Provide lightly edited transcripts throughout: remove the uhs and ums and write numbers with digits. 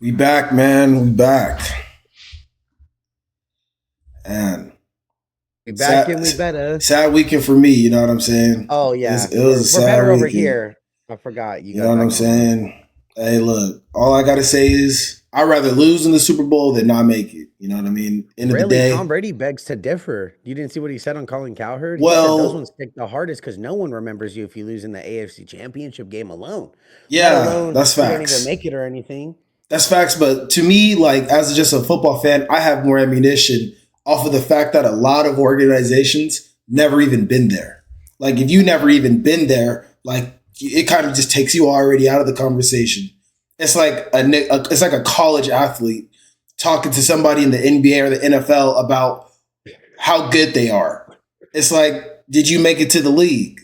We back, man. We back. And We back sad, and we better. sad weekend for me. You know what I'm saying? Oh It yeah, was, it was a we're sad better over weekend. here. I forgot you You know got what that I'm going on. saying? Hey, look. All I gotta say is I'd rather lose in the Super Bowl than not make it. You know what I mean? End of the Really, Tom day. Brady begs to differ. You didn't see what he said on Colin Cowherd? He said those Well, ones stick the hardest because no one remembers you if you lose in the AFC Championship game alone, let yeah, alone that's you don't even facts. make it or anything. That's facts. But to me, like as just a football fan, I have more ammunition off of the fact that a lot of organizations never even been there. Like if you never even been there, like it kind of just takes you already out of the conversation. It's like it's like a college athlete talking to somebody in the NBA or the NFL about how good they are. It's like, did you make it to the league?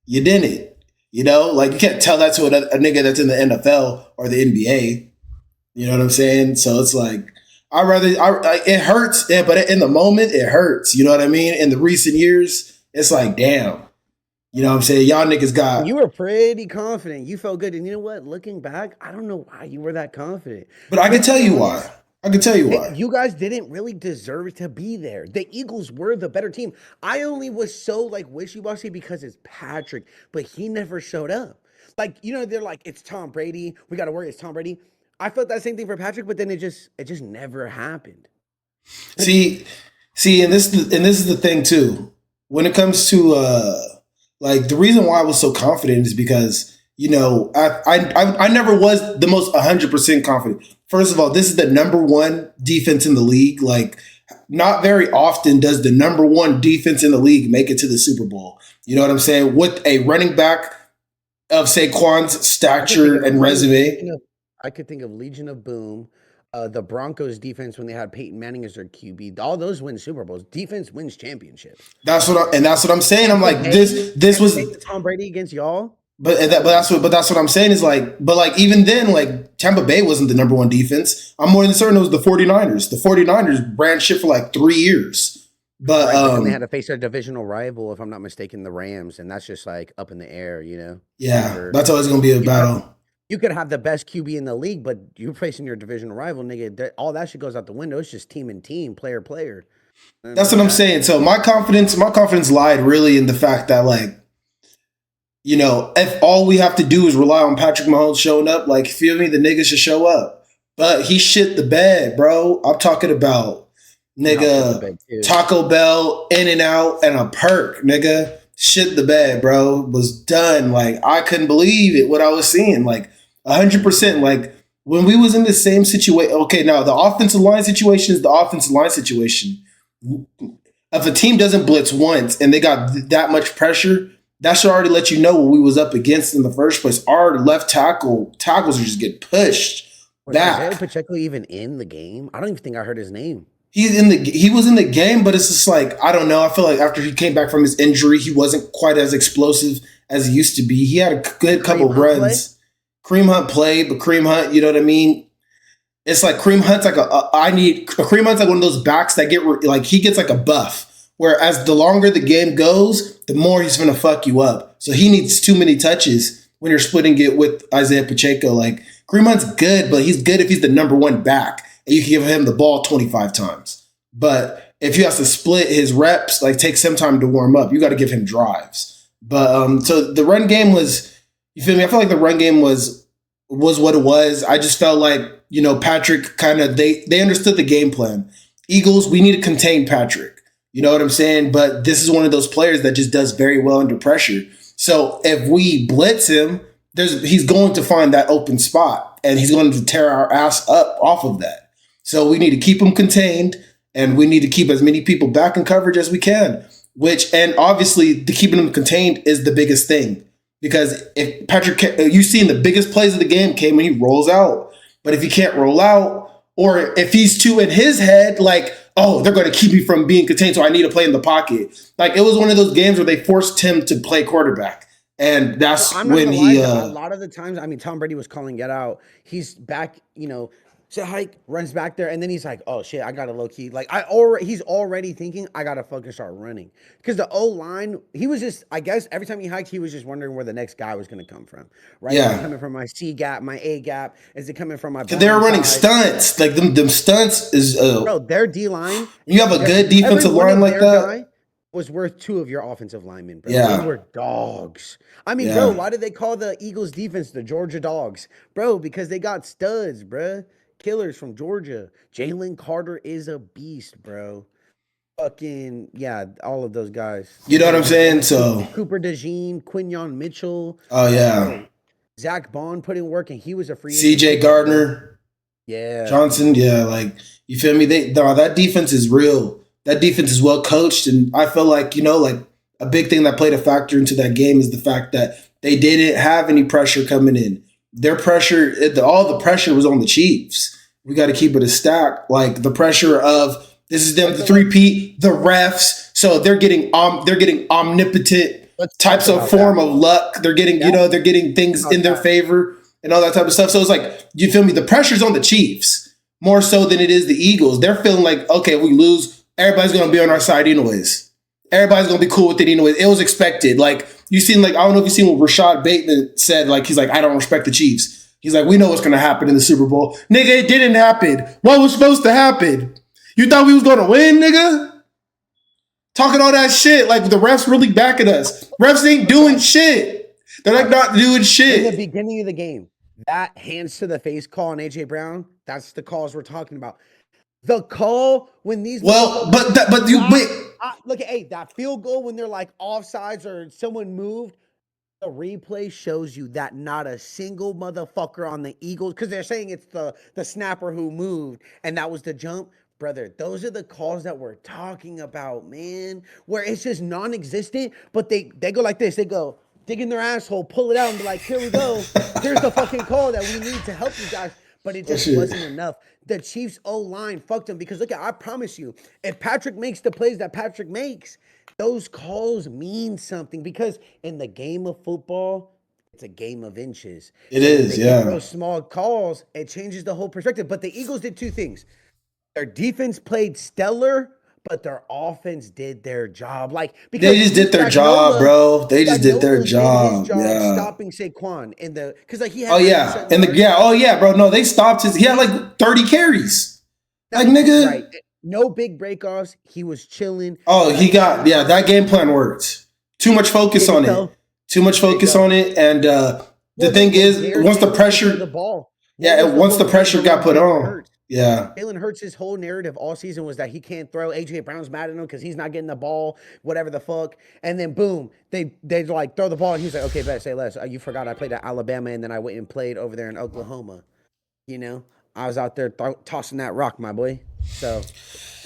You didn't. You know, like you can't tell that to a nigga that's in the NFL or the NBA. You know what I'm saying? So it's like it hurts, yeah, but in the moment it hurts. You know what I mean? In the recent years, it's like damn. You know what I'm saying? Y'all niggas You got, were pretty confident. You felt good, and you know what? Looking back, I don't know why you were that confident. but I can Let's tell be you why. honest. I can tell you why. You guys didn't really deserve to be there. The Eagles were the better team. I only was so like wishy-washy because it's Patrick, but he never showed up. Like, they're like, it's Tom Brady. We gotta worry, it's Tom Brady. I felt that same thing for Patrick, but then it just never happened. And See, see, and this is the thing too. When it comes to like the reason why I was so confident is because I never was the most 100% confident. First of all, this is the number one defense in the league. Like, not very often does the number one defense in the league make it to the Super Bowl. You know what I'm saying? With a running back of Saquon's I could think stature of and resume. I could think of Legion of Boom, the Broncos defense when they had Peyton Manning as their QB. All those win Super Bowls. Defense wins championships. That's what I'm saying. I'm like this Tampa Bay was with Tom Brady against y'all. but Come on. that's what I'm saying is like, but like even then, like Tampa Bay wasn't the number one defense. I'm more than certain it was the 49ers. The 49ers ran shit for like 3 years. But Right, but then they had to face their divisional rival, if I'm not mistaken, the Rams, and that's just like up in the air. yeah, Whenever that's always gonna be a you could battle. you could have the best QB in the league, but you're facing your divisional rival, nigga. All that shit goes out the window. It's just team and team, player, player. And That's like what I'm that. saying. So my confidence lied really in the fact that like, if all we have to do is rely on Patrick Mahomes showing up, like feel me, the nigga should show up. But he shit the bed, bro. I'm talking about In-house shit the nigga bed too. Taco Bell, In and Out, and a perk, nigga. Shit the bed, bro. Was done. Like I couldn't believe it what I was seeing. Like 100%. Like when we was in the same situation. Okay, now the offensive line situation is the offensive line situation. If a team doesn't blitz once and they got that much pressure, that should already let you know what we was up against in the first place. Our left tackles are just get pushed Was Isaiah back. Pacheco even in the game? I don't even think I heard his name. He was in the game, but it's just like I don't know. I feel like after he came back from his injury, he wasn't quite as explosive as he used to be. He had a Did good couple Kareem of Hunt play? runs. Kareem Hunt played, but Kareem Hunt, you know what I mean? It's like Kareem Hunt's like I need Kareem Hunt's like one of those backs that like he gets like a buff. Whereas the longer the game goes, the more he's gonna fuck you up. So he needs too many touches when you're splitting it with Isaiah Pacheco. Like Kareem Hunt's good, but he's good if he's the number one back and you can give him the ball 25 times. But if you have to split his reps, like take some time to warm up, you got to give him drives. But so the run game was, you feel me? I feel like the run game was what it was. I just felt like Patrick kind of they understood the game plan. Eagles, we need to contain Patrick. You know what I'm saying? But this is one of those players that just does very well under pressure. So if we blitz him, he's going to find that open spot and he's going to tear our ass up off of that. So we need to keep him contained and we need to keep as many people back in coverage as we can. And obviously, the keeping him contained is the biggest thing because if Patrick, you've seen the biggest plays of the game came when he rolls out. But if he can't roll out, or if he's too in his head, like, oh, they're going to keep me from being contained, so I need to play in the pocket. Like, it was one of those games where they forced him to play quarterback. And Well, that's I'm not when gonna lie. he, A lot of the times, I mean, Tom Brady was calling get out. He's back, So hike runs back there, and then he's like, "Oh shit, I got to low key." Like he's already thinking, "I gotta fucking start running," because the O line, he was just, I guess, every time he hiked, he was just wondering where the next guy was gonna come from, right? Is it Yeah. coming from my C gap, my A gap? Is it coming from my? Cause they were running side? stunts. Like them stunts is Bro, their D line, you have a good every defensive one line of like their that. guy was worth two of your offensive linemen, bro. They Yeah. were dogs. I mean, bro, Yeah. why did they call the Eagles defense the Georgia Dogs, bro? Because they got studs, bro. Killers from Georgia. Jalen Carter is a beast, bro. Fucking yeah, all of those guys. You know what I'm saying? So Cooper DeJean, Quinyon Mitchell, oh yeah. bro. Zach Bond put in work, and he was a free agent. CJ Gardner, Yeah. Johnson, yeah, like you feel me? That defense is real. That defense is well coached, and I feel like, like a big thing that played a factor into that game is the fact that they didn't have any pressure coming in. Their pressure, all the pressure was on the Chiefs. We got to keep it a stack. Like the pressure of this is them, the 3-peat, the refs. So they're getting omnipotent types of form of luck. They're getting, they're getting things in their favor and all that type of stuff. So it's like, you feel me? The pressure's on the Chiefs more so than it is the Eagles. They're feeling like, okay, we lose, everybody's going to be on our side anyways. Everybody's going to be cool with it anyways. It was expected. Like, you seen, like, I don't know if you seen what Rashad Bateman said. Like, he's like, I don't respect the Chiefs. He's like, we know what's going to happen in the Super Bowl. Nigga, it didn't happen. What was supposed to happen? You thought we was going to win, nigga? Talking all that shit. Like, the refs really backing us. Refs ain't doing shit. They're like not doing shit. In the beginning of the game, that hands to the face call on AJ Brown, that's the calls we're talking about. The call when these but look at that field goal when they're like offsides or someone moved. The replay shows you that not a single motherfucker on the Eagles, because they're saying it's the snapper who moved and that was the jump. Brother, those are the calls that we're talking about, man. Where it's just non-existent, but they go like this. They go dig in their asshole, pull it out, and be like, here we go. Here's the fucking call that we need to help you guys. But it just wasn't enough. The Chiefs O-line fucked them because, look, I promise you, if Patrick makes the plays that Patrick makes, those calls mean something, because in the game of football, it's a game of inches. It is, yeah. Those small calls, it changes the whole perspective. But the Eagles did two things. Their defense played stellar, but their offense did their job. Like, because they just did their job, bro. They just did their job. Yeah. Stopping Saquon in the, because like he had. Oh yeah, bro. No, they stopped his. He had like 30 carries. Like, nigga. Right. No big breakoffs. He was chilling. Oh, he got that game plan worked. Too much focus on it. Too much focus on it. And the thing is, once the pressure, the ball. Once the pressure got put on. Yeah. Jalen Hurts' whole narrative all season was that he can't throw. AJ Brown's mad at him because he's not getting the ball, whatever the fuck. And then boom, they like throw the ball and he's like, okay, bet, say less. You forgot I played at Alabama and then I went and played over there in Oklahoma. I was out there tossing that rock, my boy. So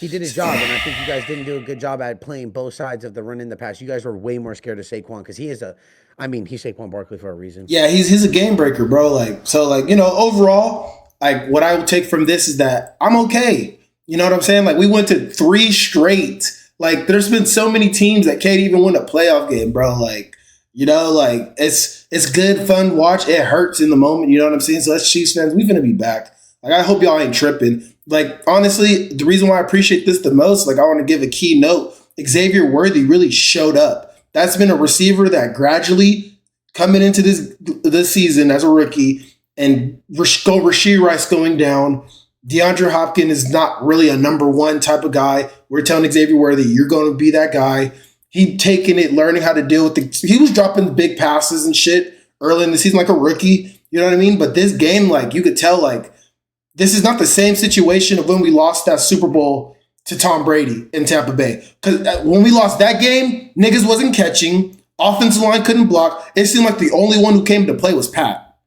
he did his job, and I think you guys didn't do a good job at playing both sides of the run in the pass. You guys were way more scared of Saquon because he's Saquon Barkley for a reason. Yeah, he's a game breaker, bro. Overall, like what I would take from this is that I'm okay. You know what I'm saying? Like, we went to 3 straight. Like, there's been so many teams that can't even win a playoff game, bro. Like, it's good, fun watch. It hurts in the moment. You know what I'm saying? So as Chiefs fans, we're gonna be back. Like, I hope y'all ain't tripping. Like, honestly, the reason why I appreciate this the most, like, I want to give a key note. Xavier Worthy really showed up. That's been a receiver that gradually coming into this season as a rookie, and Rashee Rice going down. DeAndre Hopkins is not really a number one type of guy. We're telling Xavier Worthy, you're going to be that guy. He taking it, learning how to deal with he was dropping the big passes and shit early in the season like a rookie. You know what I mean? But this game, like, you could tell, like, this is not the same situation of when we lost that Super Bowl to Tom Brady in Tampa Bay. Because when we lost that game, niggas wasn't catching. Offensive line couldn't block. It seemed like the only one who came to play was Pat.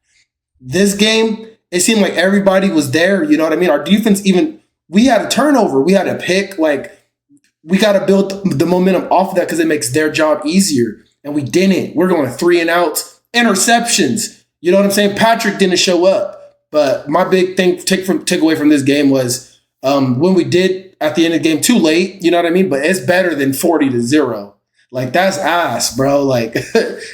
This game, it seemed like everybody was there. You know what I mean? Our defense, we had a turnover. We had a pick. Like, we got to build the momentum off of that because it makes their job easier. And we didn't. We're going 3 and outs. Interceptions. You know what I'm saying? Patrick didn't show up. But my big thing take away from this game was when we did at the end of the game, too late, you know what I mean? But it's better than 40-0. Like, that's ass, bro. Like,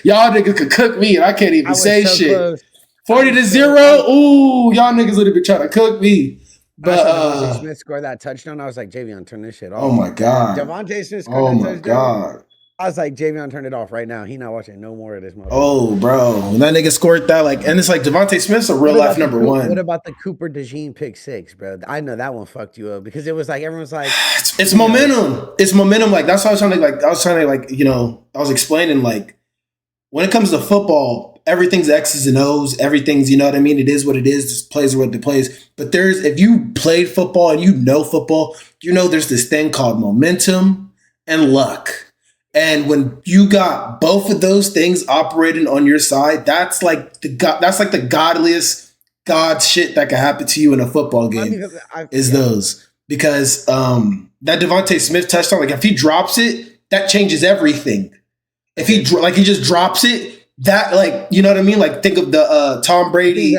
y'all niggas could cook me and I can't even say shit. Close. 40 to 0. Ooh, y'all niggas would have been trying to cook me. But Devontae Smith scored that touchdown. I was like, Javion, turn this shit off. Oh my God. Devontae Smith scored that touchdown. God. I was like, Javion, turn it off right now. He not watching no more of this motherfucker. Oh, bro. When that nigga scored that, like, and it's like Devontae Smith's a real life number one. What about the Cooper DeJean pick 6, bro? I know that one fucked you up because it was like everyone's like, it's momentum. It's momentum. Like that's what I was trying to you know, I was explaining like when it comes to football, everything's X's and O's. Everything's, you know what I mean? It is what it is. Just plays what it plays. But if you played football and you know football, you know there's this thing called momentum and luck. And when you got both of those things operating on your side, that's like the godliest God shit that can happen to you in a football game. Those. Because that Devontae Smith touchdown, like if he drops it, that changes everything. If he just drops it, that like, you know what I mean? Like think of the Tom Brady,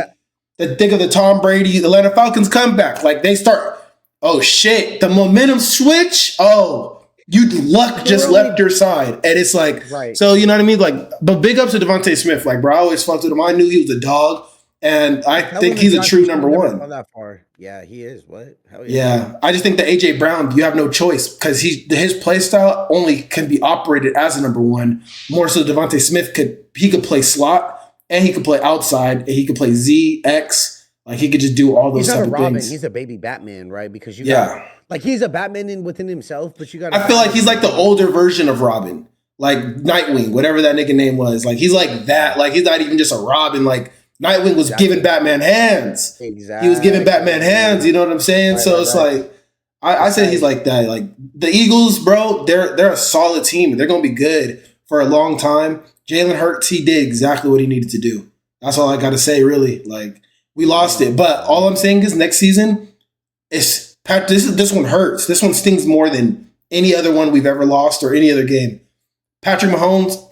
the Atlanta Falcons comeback. Like they start, oh shit, the momentum switch. Oh, luck just left your side. And it's like, right. So you know what I mean? Like, but big ups to Devontae Smith. Like, bro, I always fucked with him. I knew he was a dog. And I think he's a true number one. That far. Yeah, he is. What? Hell yeah. I just think that AJ Brown, you have no choice because his play style only can be operated as a number one. More so, Devontae Smith could play slot and he could play outside and he could play Z, X. Like he could just do all those type of things. He's a baby Batman, right? Because he's a Batman within himself, but you got. I feel like he's like the older version of Robin, like Nightwing, whatever that nigga name was. Like he's like that. Like he's not even just a Robin. Like Nightwing was giving Batman hands. Exactly. He was giving Batman hands. You know what I'm saying? Like, I say he's like that. Like the Eagles, bro, they're a solid team. They're gonna be good for a long time. Jalen Hurts, he did exactly what he needed to do. That's all I got to say, really. Like we lost it, but all I'm saying is next season, this one hurts. This one stings more than any other one we've ever lost or any other game. Patrick Mahomes,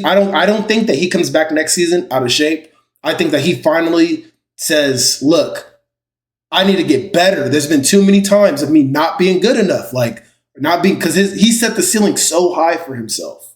I don't think that he comes back next season out of shape. I think that he finally says, look, I need to get better. There's been too many times of me not being good enough. Like because he set the ceiling so high for himself.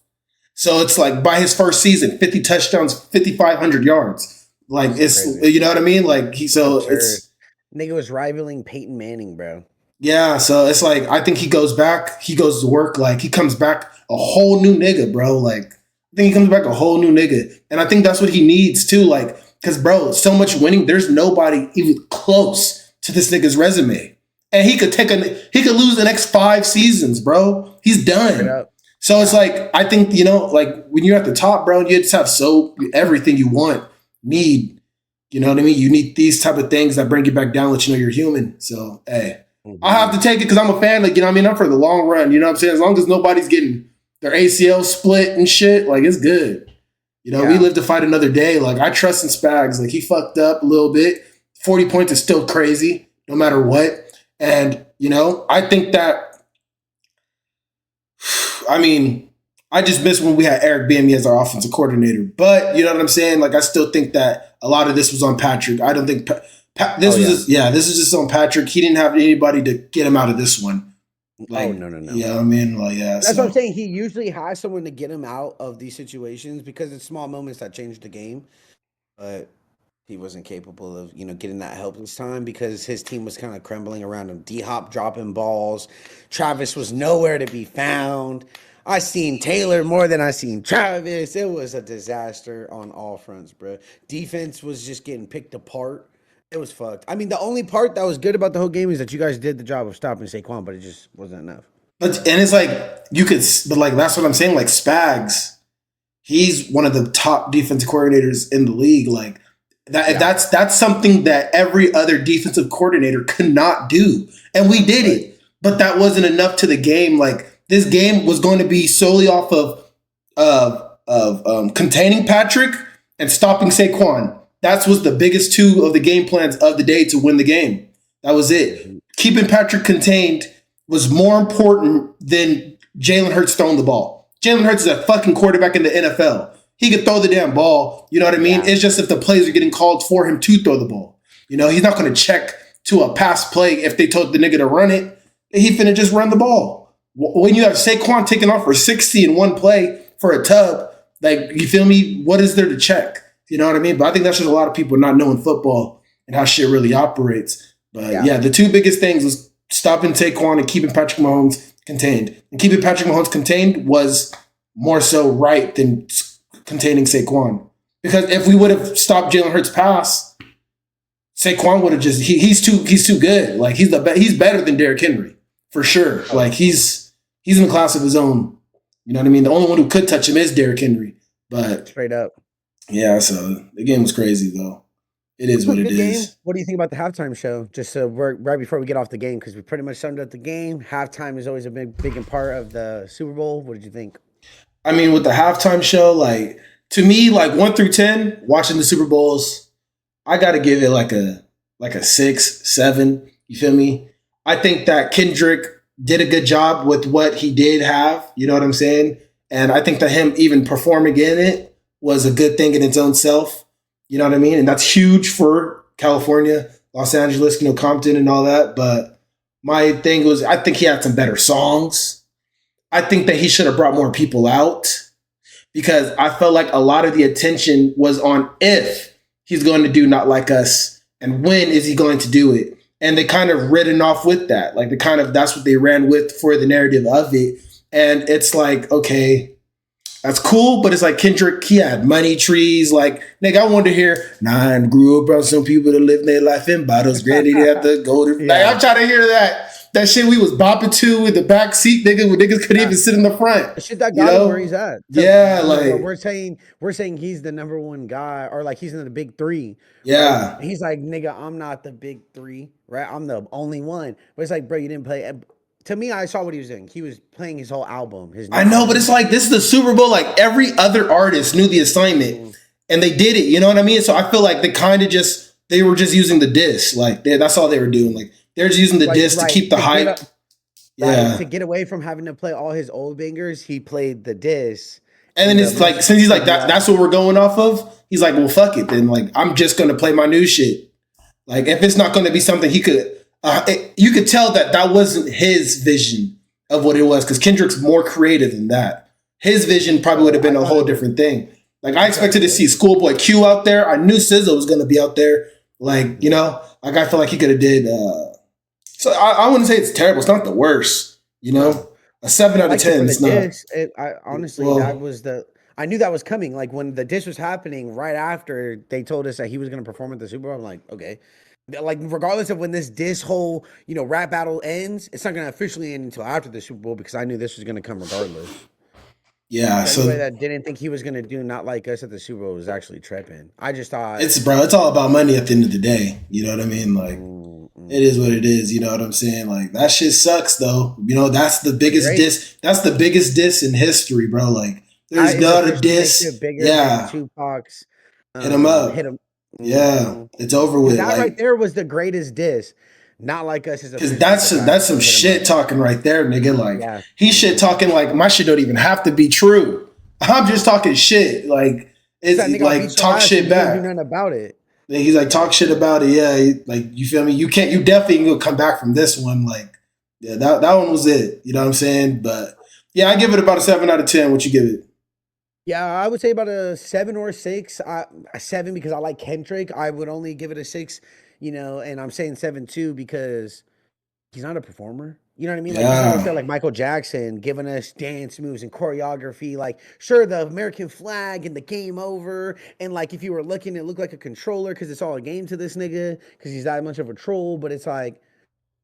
So it's like by his first season, 50 touchdowns, 5,500 yards. Like it's crazy. You know what I mean? Like nigga was rivaling Peyton Manning, bro. Yeah. So it's like, I think he goes back, he goes to work. Like he comes back a whole new nigga, bro. Like, I think he comes back a whole new nigga. And I think that's what he needs too. Like, because, bro, so much winning, there's nobody even close to this nigga's resume. And he could lose the next 5 seasons, bro. He's done. So it's like, I think, you know, like when you're at the top, bro, you just have everything you need. You know what I mean? You need these type of things that bring you back down, let you know you're human. So, hey, I have to take it because I'm a fan. Like, you know what I mean? I'm for the long run. You know what I'm saying? As long as nobody's getting their ACL split and shit, like it's good. You know, we live to fight another day. Like I trust in Spags. Like he fucked up a little bit. 40 points is still crazy, no matter what. And, you know, I think that, I mean, I just miss when we had Eric Bieniemy as our offensive coordinator. But you know what I'm saying? Like I still think that a lot of this was on Patrick. I don't think this is just on Patrick. He didn't have anybody to get him out of this one. Like, no. Yeah, I mean, like, yeah. That's what I'm saying. He usually has someone to get him out of these situations because it's small moments that change the game. But he wasn't capable of, you know, getting that help this time because his team was kind of crumbling around him. D-Hop dropping balls. Travis was nowhere to be found. I seen Taylor more than I seen Travis. It was a disaster on all fronts, bro. Defense was just getting picked apart. It was fucked. I mean, the only part that was good about the whole game is that you guys did the job of stopping Saquon, but it just wasn't enough. And it's like that's what I'm saying. Like Spags, he's one of the top defensive coordinators in the league. Like that's something that every other defensive coordinator could not do, and we did it. But that wasn't enough to the game. Like this game was going to be solely off of containing Patrick and stopping Saquon. That was the biggest 2 of the game plans of the day to win the game. That was it. Keeping Patrick contained was more important than Jalen Hurts throwing the ball. Jalen Hurts is a fucking quarterback in the NFL. He could throw the damn ball. You know what I mean? Yeah. It's just if the plays are getting called for him to throw the ball. You know, he's not going to check to a pass play if they told the nigga to run it. He finna just run the ball. When you have Saquon taking off for 60 in one play for a tub, like, you feel me? What is there to check? You know what I mean? But I think that's just a lot of people not knowing football and how shit really operates. But Yeah. yeah, the two biggest things was stopping Saquon and keeping Patrick Mahomes contained. And keeping Patrick Mahomes contained was more so right than containing Saquon. Because if we would have stopped Jalen Hurts' pass, Saquon would have just he's too good. Like he's better than Derrick Henry for sure. Like he's in a class of his own. You know what I mean? The only one who could touch him is Derrick Henry. But Straight up. yeah, so the game was crazy though. It is what it Good game. is. What do you think about the halftime show? Just right before we get off the game, because we pretty much summed up the game. Halftime is always a big part of the Super Bowl. What did you think? I mean, with the halftime show, like to me, like 1 through 10, watching the Super Bowls, I gotta give it like a 6, 7. You feel me? I think that Kendrick did a good job with what he did have. You know what I'm saying? And I think that him even performing in it was a good thing in its own self. You know what I mean? And that's huge for California, Los Angeles, you know, Compton and all that. But my thing was, I think he had some better songs. I think that he should have brought more people out because I felt like a lot of the attention was on if he's going to do Not Like Us and when is he going to do it. And they kind of ridden off with that. Like that's what they ran with for the narrative of it. And it's like, okay, that's cool, but it's like Kendrick, he had money trees. Like, nigga, I wanted to hear, and grew up around some people that live their life in bottles. Granny at the golden. Yeah. Like, I'm trying to hear that. That shit we was bopping to with the back seat, nigga, where niggas couldn't even sit in the front. The shit that got him where he's at. Yeah, like we're saying he's the number one guy, or like he's in the big 3. Yeah. Right? He's like, nigga, I'm not the big 3, right? I'm the only one. But it's like, bro, you didn't play. To me, I saw what he was doing. He was playing his whole album. I know, but it's like this is the Super Bowl. Like every other artist knew the assignment, and they did it. You know what I mean? So I feel like they were just using the diss. Like that's all they were doing. Like they're just using the diss to keep the hype. To get away from having to play all his old bangers, he played the diss. And then it's like since he's like that's what we're going off of. He's like, well, fuck it. Then like I'm just gonna play my new shit. Like if it's not gonna be something he could. You could tell that wasn't his vision of what it was because Kendrick's more creative than that. His vision probably would have been a whole different thing. Like I expected to see Schoolboy Q out there. I knew SZA was going to be out there. Like, you know, like I feel like he could have did. So I wouldn't say it's terrible. It's not the worst. You know, a 7 out of 10. It's not. Honestly, that was I knew that was coming. Like when the diss was happening right after they told us that he was going to perform at the Super Bowl, I'm like, okay. Like regardless of when this whole rap battle ends, it's not going to officially end until after the Super Bowl because I knew this was going to come regardless. Yeah, so anybody that didn't think he was going to do Not Like Us at the Super Bowl was actually tripping. I just thought it's all about money at the end of the day. You know what I mean? Like it is what it is. You know what I'm saying? Like that shit sucks though. You know that's the biggest diss. That's the biggest diss in history, bro. Like there's not a diss. Yeah, Tupac's hit him up. Yeah, it's over with. That right there was the greatest diss. Not Like Us is because that's some shit talking right there, nigga. Like he shit talking like my shit don't even have to be true. I'm just talking shit. Like it's like talk shit back. Do nothing about it. He's like talk shit about it. Yeah, like you feel me? You definitely can come back from this one. Like yeah, that one was it. You know what I'm saying? But yeah, I give it about a 7 out of 10. What you give it? Yeah, I would say about a 7 or 6. A 7 because I like Kendrick. I would only give it a 6, and I'm saying 7 too because he's not a performer. You know what I mean? Like he's not out there like Michael Jackson giving us dance moves and choreography. Like, sure, the American flag and the game over. And like if you were looking, it looked like a controller because it's all a game to this nigga because he's that much of a troll. But it's like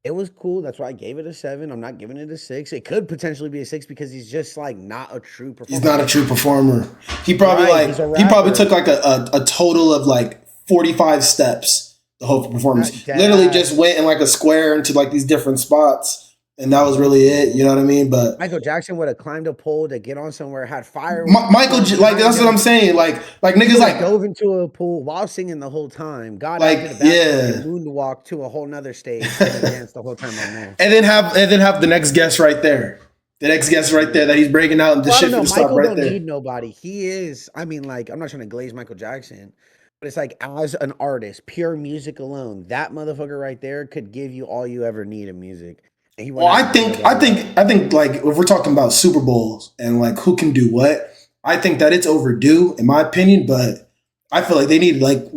it was cool. That's why I gave it a 7. I'm not giving it a 6. It could potentially be a 6 because he's just like not a true performer. He's not a true performer. He probably he probably took like a total of like 45 steps the whole performance. Literally just went in like a square into like these different spots. And that was really it, you know what I mean? But Michael Jackson would have climbed a pole to get on somewhere, had fire. Michael, like that's what I'm saying. Like niggas like dove into a pool while singing the whole time. God, like moonwalk to a whole nother stage and dance the whole time on there. And then have the next guest right there. The next guest right there that he's breaking out and the shit for stop right there. Michael don't need nobody. He is. I mean, like I'm not trying to glaze Michael Jackson, but it's like as an artist, pure music alone, that motherfucker right there could give you all you ever need in music. Well, I think like if we're talking about Super Bowls and like who can do what, I think that it's overdue in my opinion. But I feel like they need like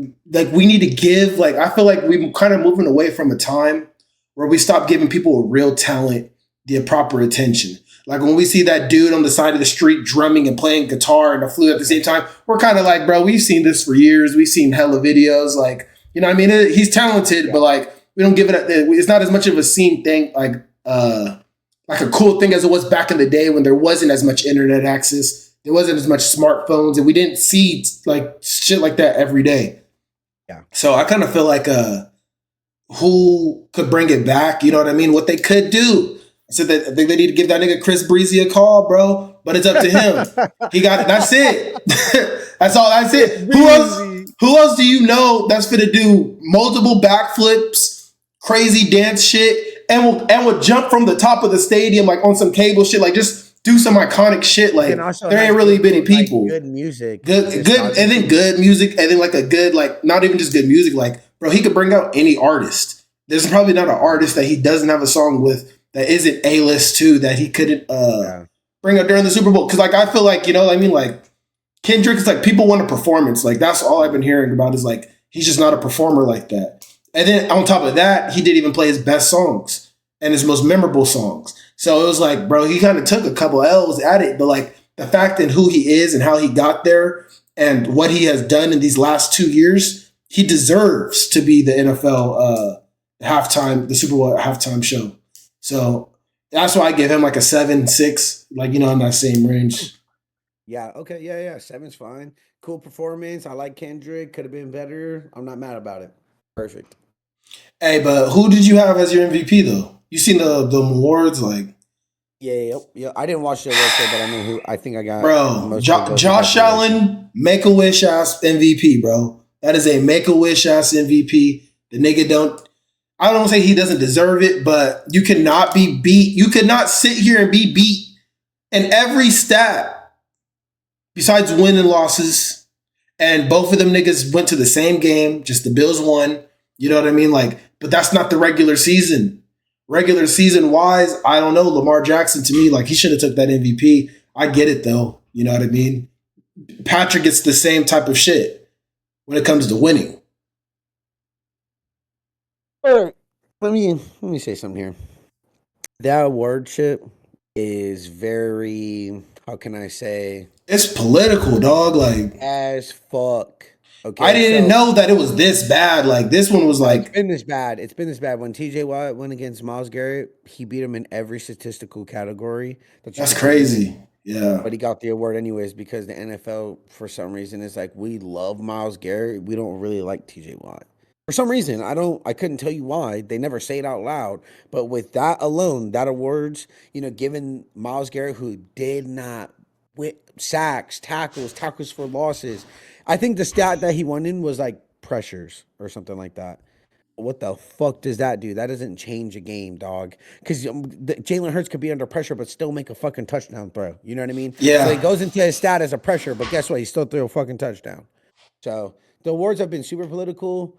we need to give like I feel like we're kind of moving away from a time where we stop giving people with real talent the proper attention. Like when we see that dude on the side of the street drumming and playing guitar and a flute at the same time, we're kind of like, bro, we've seen this for years. We've seen hella videos. Like, you know what I mean? He's talented, but like we don't give it. It's not as much of a scene thing, like a cool thing as it was back in the day when there wasn't as much internet access. There wasn't as much smartphones, and we didn't see like shit like that every day. Yeah. So I kind of feel like who could bring it back? You know what I mean? What they could do. I said that I think they need to give that nigga Chris Breezy a call, bro. But it's up to him. He got that's it. That's all. That's it. Who else do you know that's gonna do multiple backflips, crazy dance shit, and will jump from the top of the stadium like on some cable shit, like just do some iconic shit. Like there ain't really many people. Like, good music, good, and then good music, and then like a good like not even just good music. Like bro, he could bring out any artist. There's probably not an artist that he doesn't have a song with that isn't A-list too that he couldn't bring up during the Super Bowl. Because like I feel like, you know what I mean, like Kendrick is like people want a performance. Like that's all I've been hearing about is like he's just not a performer like that. And then on top of that, he didn't even play his best songs and his most memorable songs. So it was like, bro, he kind of took a couple L's at it, but like the fact and who he is and how he got there and what he has done in these last 2 years, he deserves to be the NFL the Super Bowl halftime show. So that's why I give him like a 7, 6, like, you know, in that same range. Yeah. Okay. Yeah. 7's fine. Cool performance. I like Kendrick. Could have been better. I'm not mad about it. Perfect. Hey, but who did you have as your MVP though? You seen the awards, like? Yeah. I didn't watch the award show, but I know who. I think I got. Bro, Josh Allen, Make-A-Wish ass MVP, bro. That is a Make-A-Wish ass MVP. The nigga don't. I don't say he doesn't deserve it, but you cannot be beat. You could not sit here and be beat in every stat besides win and losses. And both of them niggas went to the same game, just the Bills won. You know what I mean? Like, but that's not the regular season. Regular season wise, I don't know. Lamar Jackson to me, like he should have took that MVP. I get it though. You know what I mean? Patrick gets the same type of shit when it comes to winning. Let me say something here. That award shit is very, how can I say? It's political, dog. Like as fuck. Okay. I didn't know that it was this bad. Like this one was like it's been this bad. It's been this bad. When TJ Watt went against Myles Garrett, he beat him in every statistical category. That's crazy. Yeah. But he got the award anyways because the NFL, for some reason, is like, we love Myles Garrett. We don't really like TJ Watt. For some reason, I couldn't tell you why. They never say it out loud. But with that alone, that awards, you know, given Myles Garrett, who did not win sacks, tackles for losses. I think the stat that he won in was like pressures or something like that. What the fuck does that do? That doesn't change a game, dog. Because Jalen Hurts could be under pressure but still make a fucking touchdown throw. You know what I mean? Yeah. So he goes into his stat as a pressure, but guess what? He still threw a fucking touchdown. So the awards have been super political.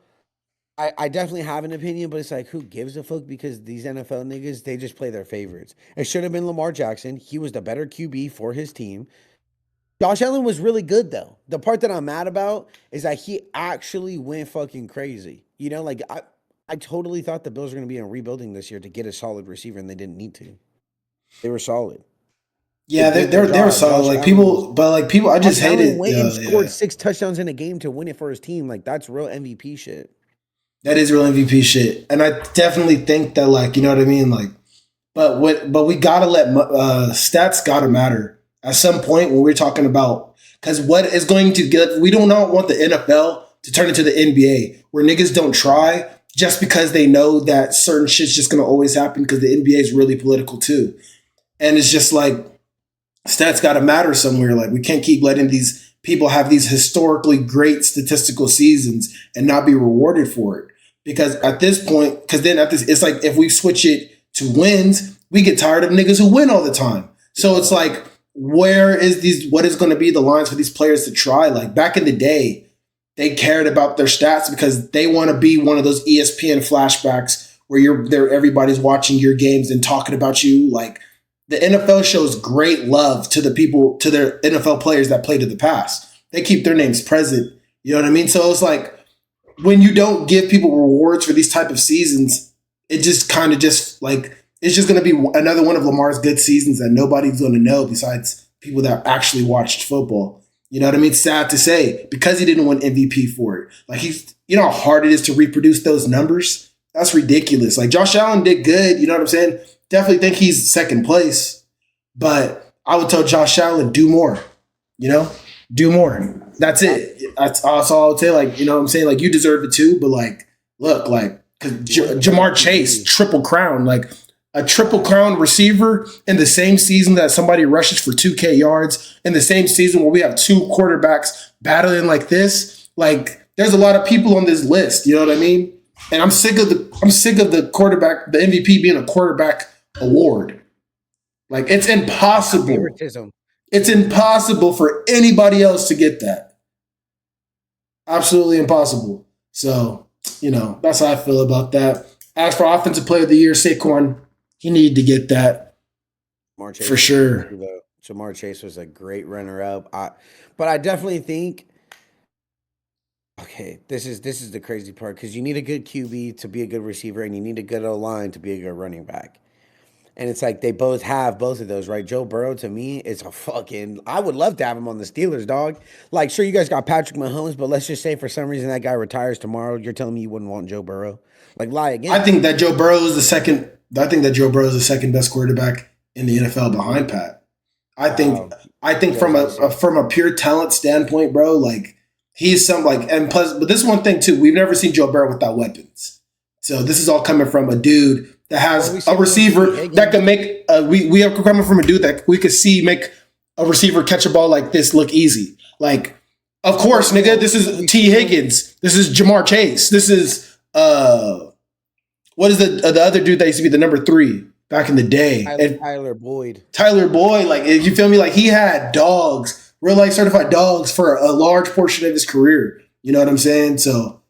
I definitely have an opinion, but it's like, who gives a fuck? Because these NFL niggas, they just play their favorites. It should have been Lamar Jackson. He was the better QB for his team. Josh Allen was really good, though. The part that I'm mad about is that he actually went fucking crazy. You know, like, I totally thought the Bills were going to be in rebuilding this year to get a solid receiver, and they didn't need to. They were solid. Yeah, they were solid. Like people, I just hated. Went and scored 6 touchdowns in a game to win it for his team. Like, that's real MVP shit. That is real MVP shit. And I definitely think that, like, you know what I mean? Like, but we gotta let stats gotta matter at some point when we're talking about, because what is going to get, we do not want the NFL to turn into the NBA where niggas don't try just because they know that certain shit's just gonna always happen because the NBA is really political too. And it's just like, stats gotta matter somewhere. Like, we can't keep letting these people have these historically great statistical seasons and not be rewarded for it. Because at this point, it's like if we switch it to wins, we get tired of niggas who win all the time. So it's like, what is going to be the lines for these players to try? Like back in the day, they cared about their stats because they want to be one of those ESPN flashbacks where everybody's watching your games and talking about you. Like the NFL shows great love to the people, to their NFL players that played in the past. They keep their names present. You know what I mean? So it's like when you don't give people rewards for these type of seasons, it just kind of just like it's just going to be another one of Lamar's good seasons that nobody's going to know besides people that actually watched football. You know what I mean? Sad to say, because he didn't win MVP for it. Like you know how hard it is to reproduce those numbers? That's ridiculous. Like Josh Allen did good. You know what I'm saying? Definitely think he's second place, but I would tell Josh Allen, do more, you know, do more. That's it. That's all I would say. Like, you know what I'm saying? Like you deserve it too, but like, look, like Jamar Chase, triple crown, like a triple crown receiver in the same season that somebody rushes for 2K yards, in the same season where we have two quarterbacks battling like this. Like there's a lot of people on this list. You know what I mean? And I'm sick of the quarterback, the MVP being a quarterback award. Like it's impossible. Favoritism. It's impossible for anybody else to get that. Absolutely impossible. So, you know, that's how I feel about that. As for Offensive Player of the Year, Saquon, he needed to get that for sure. Jamar Chase was a great runner-up. But I definitely think, okay, this is the crazy part because you need a good QB to be a good receiver and you need a good O-line to be a good running back. And it's like they both have both of those, right? Joe Burrow, to me, is a fucking... I would love to have him on the Steelers, dog. Like, sure, you guys got Patrick Mahomes, but let's just say for some reason that guy retires tomorrow. You're telling me you wouldn't want Joe Burrow? Like, lie again. I think that Joe Burrow is the second... I think that Joe Burrow is the second best quarterback in the NFL behind Pat. I think from a pure talent standpoint, bro, like, he's some, like... And plus, but this is one thing, too. We've never seen Joe Burrow without weapons. So this is all coming from a dude that has a receiver that can make we have coming from a dude that we could see make a receiver catch a ball like this look easy. Like, of course, nigga, this is T. Higgins. This is Jamar Chase. This is what is the other dude that used to be the number 3 back in the day? Tyler Boyd. Tyler Boyd, like, you feel me? Like, he had dogs, real life certified dogs for a large portion of his career. You know what I'm saying? So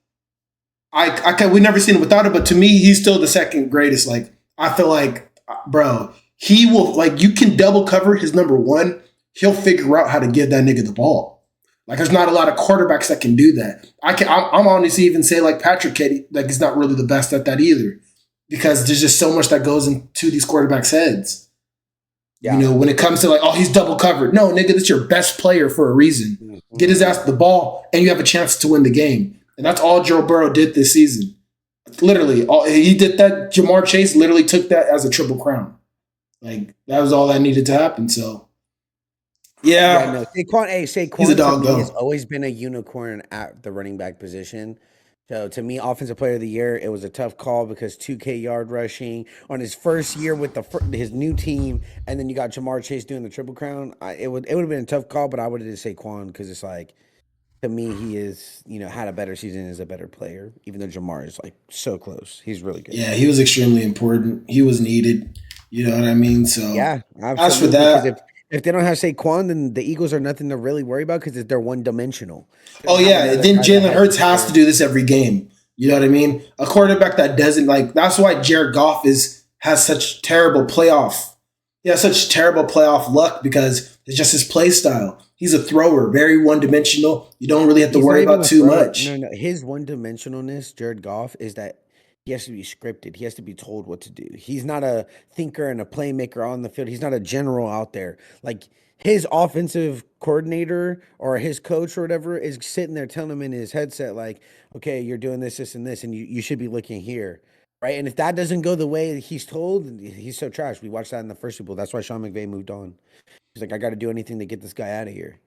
we never seen him without it, but to me, he's still the second greatest. Like, I feel like, bro, he will, like, you can double cover his number 1. He'll figure out how to give that nigga the ball. Like, there's not a lot of quarterbacks that can do that. I'm honestly even say, like, Patrick Ketty, like, he's not really the best at that either, because there's just so much that goes into these quarterbacks' heads. Yeah. You know, when it comes to, like, oh, he's double covered. No, nigga, that's your best player for a reason. Mm-hmm. Get his ass the ball, and you have a chance to win the game. And that's all Joe Burrow did this season. Literally, he did that. Jamar Chase literally took that as a triple crown. Like, that was all that needed to happen. So, yeah. No, Saquon he's a dog, though. Has always been a unicorn at the running back position. So, to me, Offensive Player of the Year, it was a tough call because 2K yard rushing on his first year with his new team, and then you got Jamar Chase doing the triple crown. It would have been a tough call, but I would have said Saquon because it's like, to me, he is, you know, had a better season as a better player, even though Jamar is, like, so close. He's really good. Yeah, he was extremely important. He was needed. You know what I mean? So, yeah, absolutely. As for that, if they don't have Saquon, then the Eagles are nothing to really worry about because they're one-dimensional. Oh, yeah. Then Jalen Hurts has to do this every game. You know what I mean? A quarterback that doesn't, like, that's why Jared Goff has such terrible playoff. He has such terrible playoff luck because it's just his play style. He's a thrower, very one-dimensional. You don't really have to worry about too much. No. His one-dimensionalness, Jared Goff, is that he has to be scripted. He has to be told what to do. He's not a thinker and a playmaker on the field. He's not a general out there. Like, his offensive coordinator or his coach or whatever is sitting there telling him in his headset, like, okay, you're doing this, this, and this, and you should be looking here. Right? And if that doesn't go the way he's told, he's so trash. We watched that in the first Super Bowl. That's why Sean McVay moved on. He's like, I got to do anything to get this guy out of here.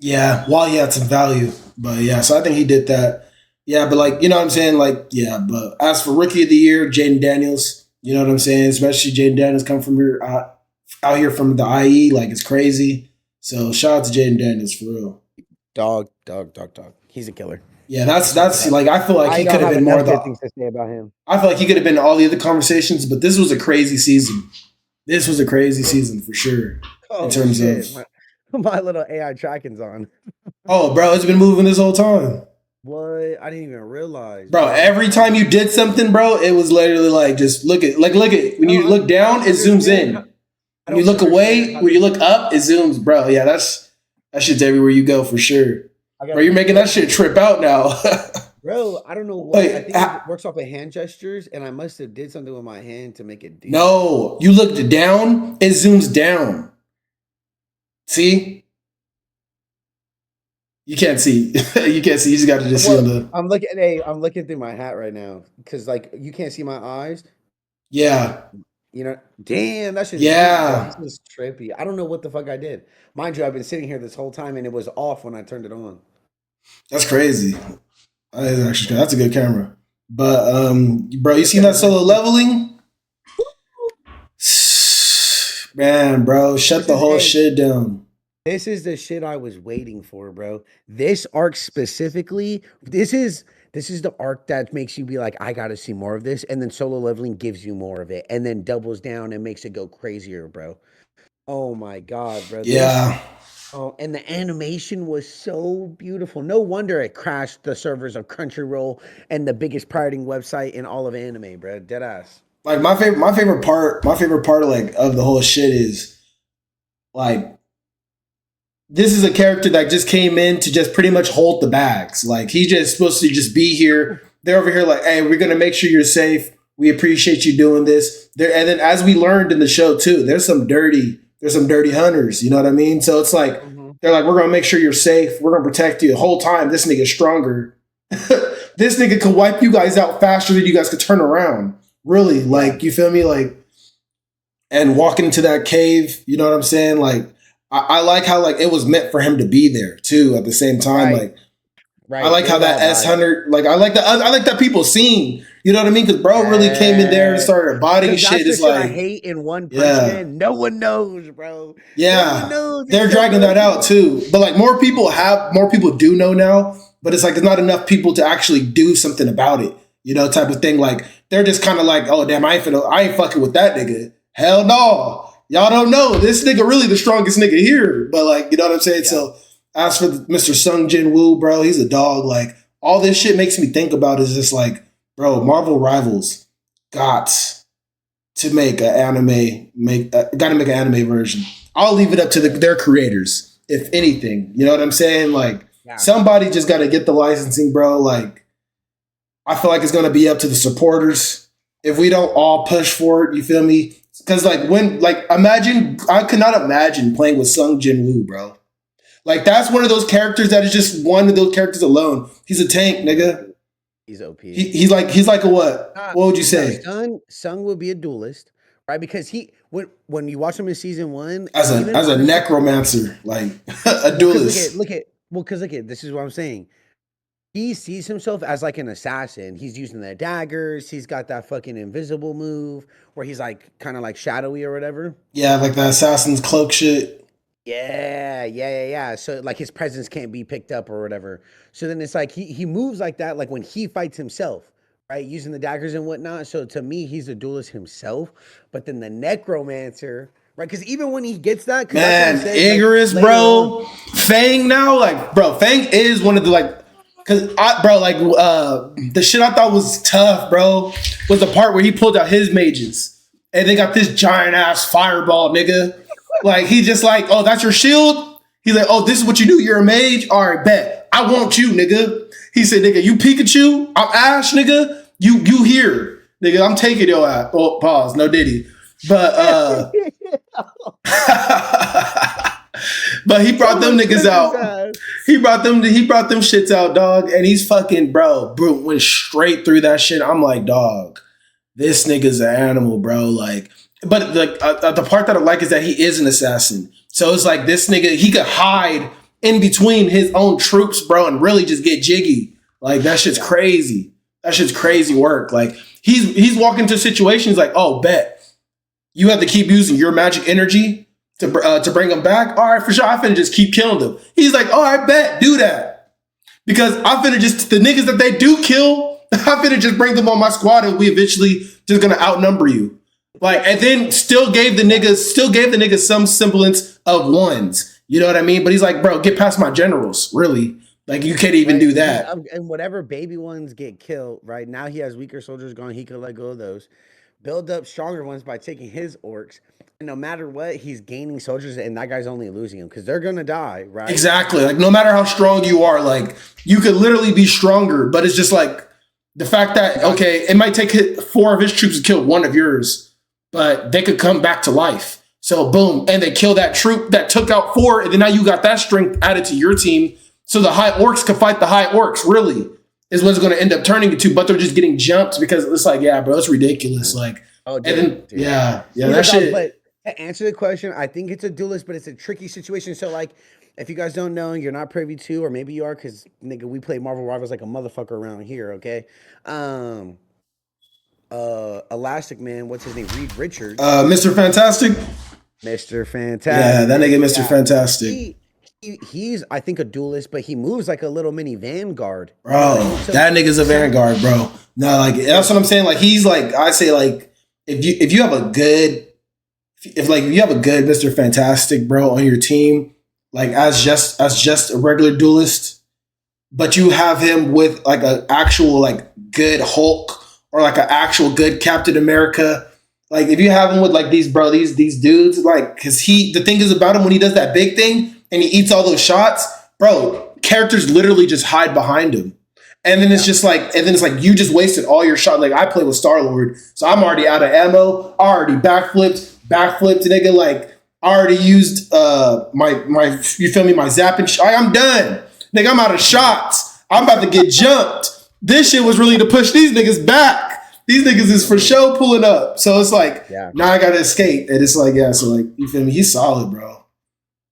Yeah, while he had some value. But, yeah, so I think he did that. Yeah, but, like, you know what I'm saying? Like, yeah, but as for Rookie of the Year, Jaden Daniels, you know what I'm saying? Especially Jaden Daniels come from here, out here from the IE. Like, it's crazy. So, shout out to Jaden Daniels, for real. Dog. He's a killer. Yeah, that's like, I feel like he could have been more good things to say about him. I feel like he could have been in all the other conversations, but this was a crazy season. This was a crazy season for sure. In terms of my little AI tracking's on. Oh, bro, it's been moving this whole time. What? I didn't even realize. Bro, every time you did something, bro, it was literally like, just look at when you look down, it zooms in. When you look away, when you look up, it zooms, bro. Yeah, that shit's everywhere you go for sure. I Bro, gotta you're be making that careful, shit trip out now. bro. I don't know what. I Wait, think it works off of hand gestures, and I must have did something with my hand to make it do that. no, you looked down, it zooms down. See? You can't see. You can't see. You just got to just see on Well, the. I'm looking. Hey, I'm looking through my hat right now because like you can't see my eyes. Yeah. You know, damn, that shit's trippy, bro. Yeah. This is trippy. I don't know what the fuck I did. Mind you, I've been sitting here this whole time and it was off when I turned it on. That's crazy. That is actually that's a good camera. But bro, you This seen that camera's solo nice too. leveling? Man, bro, shut This the is whole hey, shit down. this is the shit I was waiting for, bro. This arc specifically, this is the arc that makes you be like, I gotta see more of this, and then solo leveling gives you more of it, and then doubles down and makes it go crazier, bro. Oh my god, bro. This Yeah. Oh, and the animation was so beautiful. No wonder it crashed the servers of Crunchyroll and the biggest pirating website in all of anime, bro. Deadass. Like my favorite part of like of the whole shit is like this is a character that just came in to just pretty much hold the bags. Like he's just supposed to just be here. They're over here like, hey, we're gonna make sure you're safe. We appreciate you doing this. There, and then as we learned in the show too, there's some dirty hunters. You know what I mean? So it's like Hmm. they're like, we're gonna make sure you're safe. We're gonna protect you the whole time. This nigga's stronger. This nigga could wipe you guys out faster than you guys could turn around. Really, Yeah. like you feel me? Like and walking into that cave, you know what I'm saying? Like I like how like it was meant for him to be there too. At the same time, Right. like I Right. like It how was that all S vibes. Hunter, like I like that people scene. You know what I mean? Because bro really came in there and Yeah. started bodying Because that's shit. the It's shit I like, hate in One Punch yeah, Man. No one knows, bro. No one yeah, knows they're except dragging that out Goku. too. But like more people do know now. But it's like there's not enough people to actually do something about it. You know, type of thing. Like they're just kind of like, oh damn, I ain't fucking with that nigga. Hell no. Y'all don't know. This nigga really the strongest nigga here. But like, you know what I'm saying? Yeah. So as for Mr. Sung Jin Woo, bro, he's a dog. Like all this shit makes me think about is just like, bro, Marvel Rivals got to make an anime, got to make an anime version. I'll leave it up to their creators, if anything. You know what I'm saying? Like Yeah. somebody just got to get the licensing, bro. Like I feel like it's gonna be up to the supporters if we don't all push for it. You feel me? Because imagine I could not imagine playing with Sung Jin Woo, bro. Like that's one of those characters that is just one of those characters alone. He's a tank, nigga. He's OP. He's like a what? What would you No, say? Sung will be a duelist, right? Because when you watch him in season one, As a even as a honestly, necromancer, like a well, because duelist. look at this is what I'm saying. He sees himself as like an assassin. He's using the daggers. He's got that fucking invisible move where he's like kind of like shadowy or whatever. Yeah, like the assassin's cloak shit. Yeah. So like his presence can't be picked up or whatever. So then it's like he moves like that, like when he fights himself, right? Using the daggers and whatnot. So to me, he's a duelist himself. But then the necromancer, right? Because even when he gets that, because that's what he Man, says like Igorous, later on. bro. Fang now, like, bro, Fang is one of the like, the shit I thought was tough, bro, was the part where he pulled out his mages and they got this giant ass fireball, nigga. Like he just like, oh, that's your shield. He's like, oh, this is what you do. You're a mage. All right, bet. I want you, nigga. He said, nigga, you Pikachu. I'm Ash, nigga. You here, nigga. I'm taking your ass. Oh, pause. No Diddy. But but he brought them Someone niggas took his out. ass. He brought them shits out, dog. And he's fucking bro went straight through that shit. I'm like, dog, this nigga's an animal, bro. Like, but the part that I like is that he is an assassin. So it's like this nigga, he could hide in between his own troops, bro, and really just get jiggy. Like that shit's Yeah. crazy. That shit's crazy work. Like he's walking into situations like, oh, bet you have to keep using your magic energy to bring them back. All right, for sure. I finna just keep killing them. He's like, all right, bet, do that. Because I finna just, the niggas that they do kill, I finna just bring them on my squad and we eventually just gonna outnumber you. Like, and then still gave the niggas some semblance of ones. You know what I mean? But he's like, bro, get past my generals. Really? Like, you can't even Right. do that. And whatever baby ones get killed, right? Now he has weaker soldiers gone. He could let go of those. build up stronger ones by taking his orcs. And no matter what, he's gaining soldiers, and that guy's only losing them because they're gonna die, right? Exactly. Like no matter how strong you are, like you could literally be stronger, but it's just like the fact that okay, it might take 4 of his troops to kill 1 of yours, but they could come back to life. So boom, and they kill that troop that took out 4, and then now you got that strength added to your team. So the high orcs could fight the high orcs, really, is what it's going to end up turning into, but they're just getting jumped because it's like, yeah, bro, it's ridiculous. Like, Oh, dude, and then, dude. yeah, You know, that shit. but to answer the question, I think it's a duelist, but it's a tricky situation. So, like, if you guys don't know, you're not privy to, or maybe you are, because nigga, we play Marvel Rivals like a motherfucker around here. Okay, um, Elastic Man, what's his name? Reed Richards, Mr. Fantastic. Mr. Yeah, Fantastic. that nigga, Mr. Yeah, Fantastic. he's I think a duelist, but he moves like a little mini vanguard. You know what I Bro, mean? So, that nigga's a vanguard, bro. No, like that's what I'm saying. Like he's like I say, like if you have a good if you have a good Mr. Fantastic, bro, on your team, like as just a regular duelist, but you have him with like an actual like good Hulk or like an actual good Captain America. Like if you have him with like these dudes, like because the thing is about him when he does that big thing and he eats all those shots, bro, characters literally just hide behind him. And then it's just like, and then it's like you just wasted all your shot. Like I play with Star-Lord, so I'm already out of ammo. I already backflipped, nigga. Like I already used my you feel me, my zapping. I'm done, nigga. I'm out of shots. I'm about to get jumped. This shit was really to push these niggas back. These niggas is for show pulling up. So it's like, now I gotta escape. And it's like, yeah, so like, you feel me? He's solid, bro.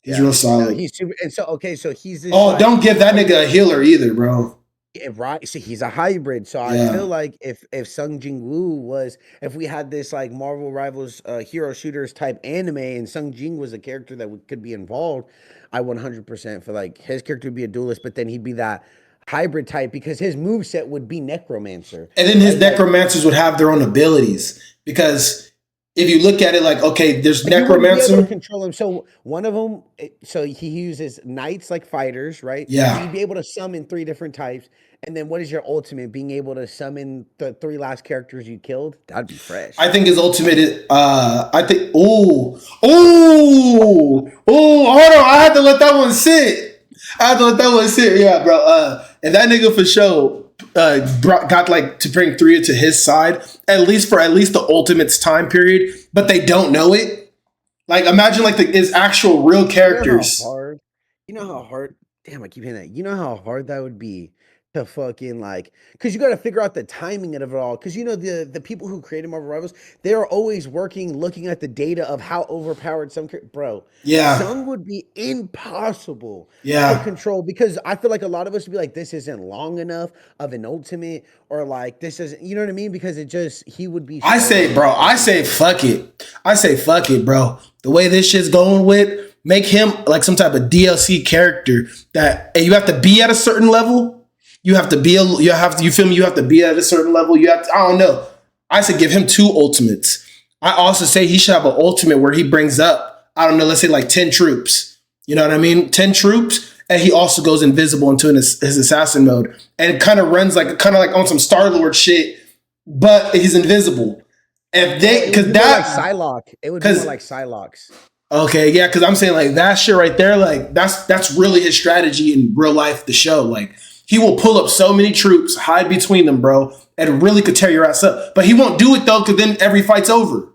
He's real solid. no, he's super. And so okay, so he's this. Oh, like, don't give that nigga a healer either, bro. yeah, right. See, he's a hybrid. So I feel like if Sung Jin Woo was, if we had this like Marvel Rivals hero shooters type anime, and Sung Jin was a character that could be involved, I 100% feel like his character would be a duelist, but then he'd be that hybrid type because his moveset would be necromancer. And then his necromancers would have their own abilities because if you look at it like, okay, there's necromancer. To control him. So one of them, so he uses knights like fighters, right? Yeah. He'd be able to summon 3 different types. And then what is your ultimate? Being able to summon the 3 last characters you killed? That'd be fresh. I think his ultimate is, I think, hold on. I had to let that one sit. Yeah, bro. And that nigga for sure got like to bring 3 to his side, at least the Ultimate's time period, but they don't know it. Like imagine like his actual real characters. You know how hard, damn, I keep hearing that. You know how hard that would be to fucking like, because you got to figure out the timing of it all. Because you know the people who created Marvel Rivals, they're always looking at the data of how overpowered bro. Yeah, some would be impossible. Yeah, to control because I feel like a lot of us would be like, this isn't long enough of an ultimate, or like this isn't, you know what I mean? Because he would be. I say fuck it, bro. The way this shit's going with, make him like some type of DLC character that you have to be at a certain level. You have to be you feel me? You have to be at a certain level. I don't know. I say give him 2 ultimates. I also say he should have an ultimate where he brings up, I don't know, let's say like 10 troops. You know what I mean? 10 troops. And he also goes invisible into his assassin mode. And it kind of runs like on some Star-Lord shit, but he's invisible. If they, because that like Psylocke, it would be more like Psylocke's. Okay, yeah, because I'm saying like that shit right there, like that's really his strategy in real life. The show, like he will pull up so many troops, hide between them, bro, and really could tear your ass up. But he won't do it though, because then every fight's over.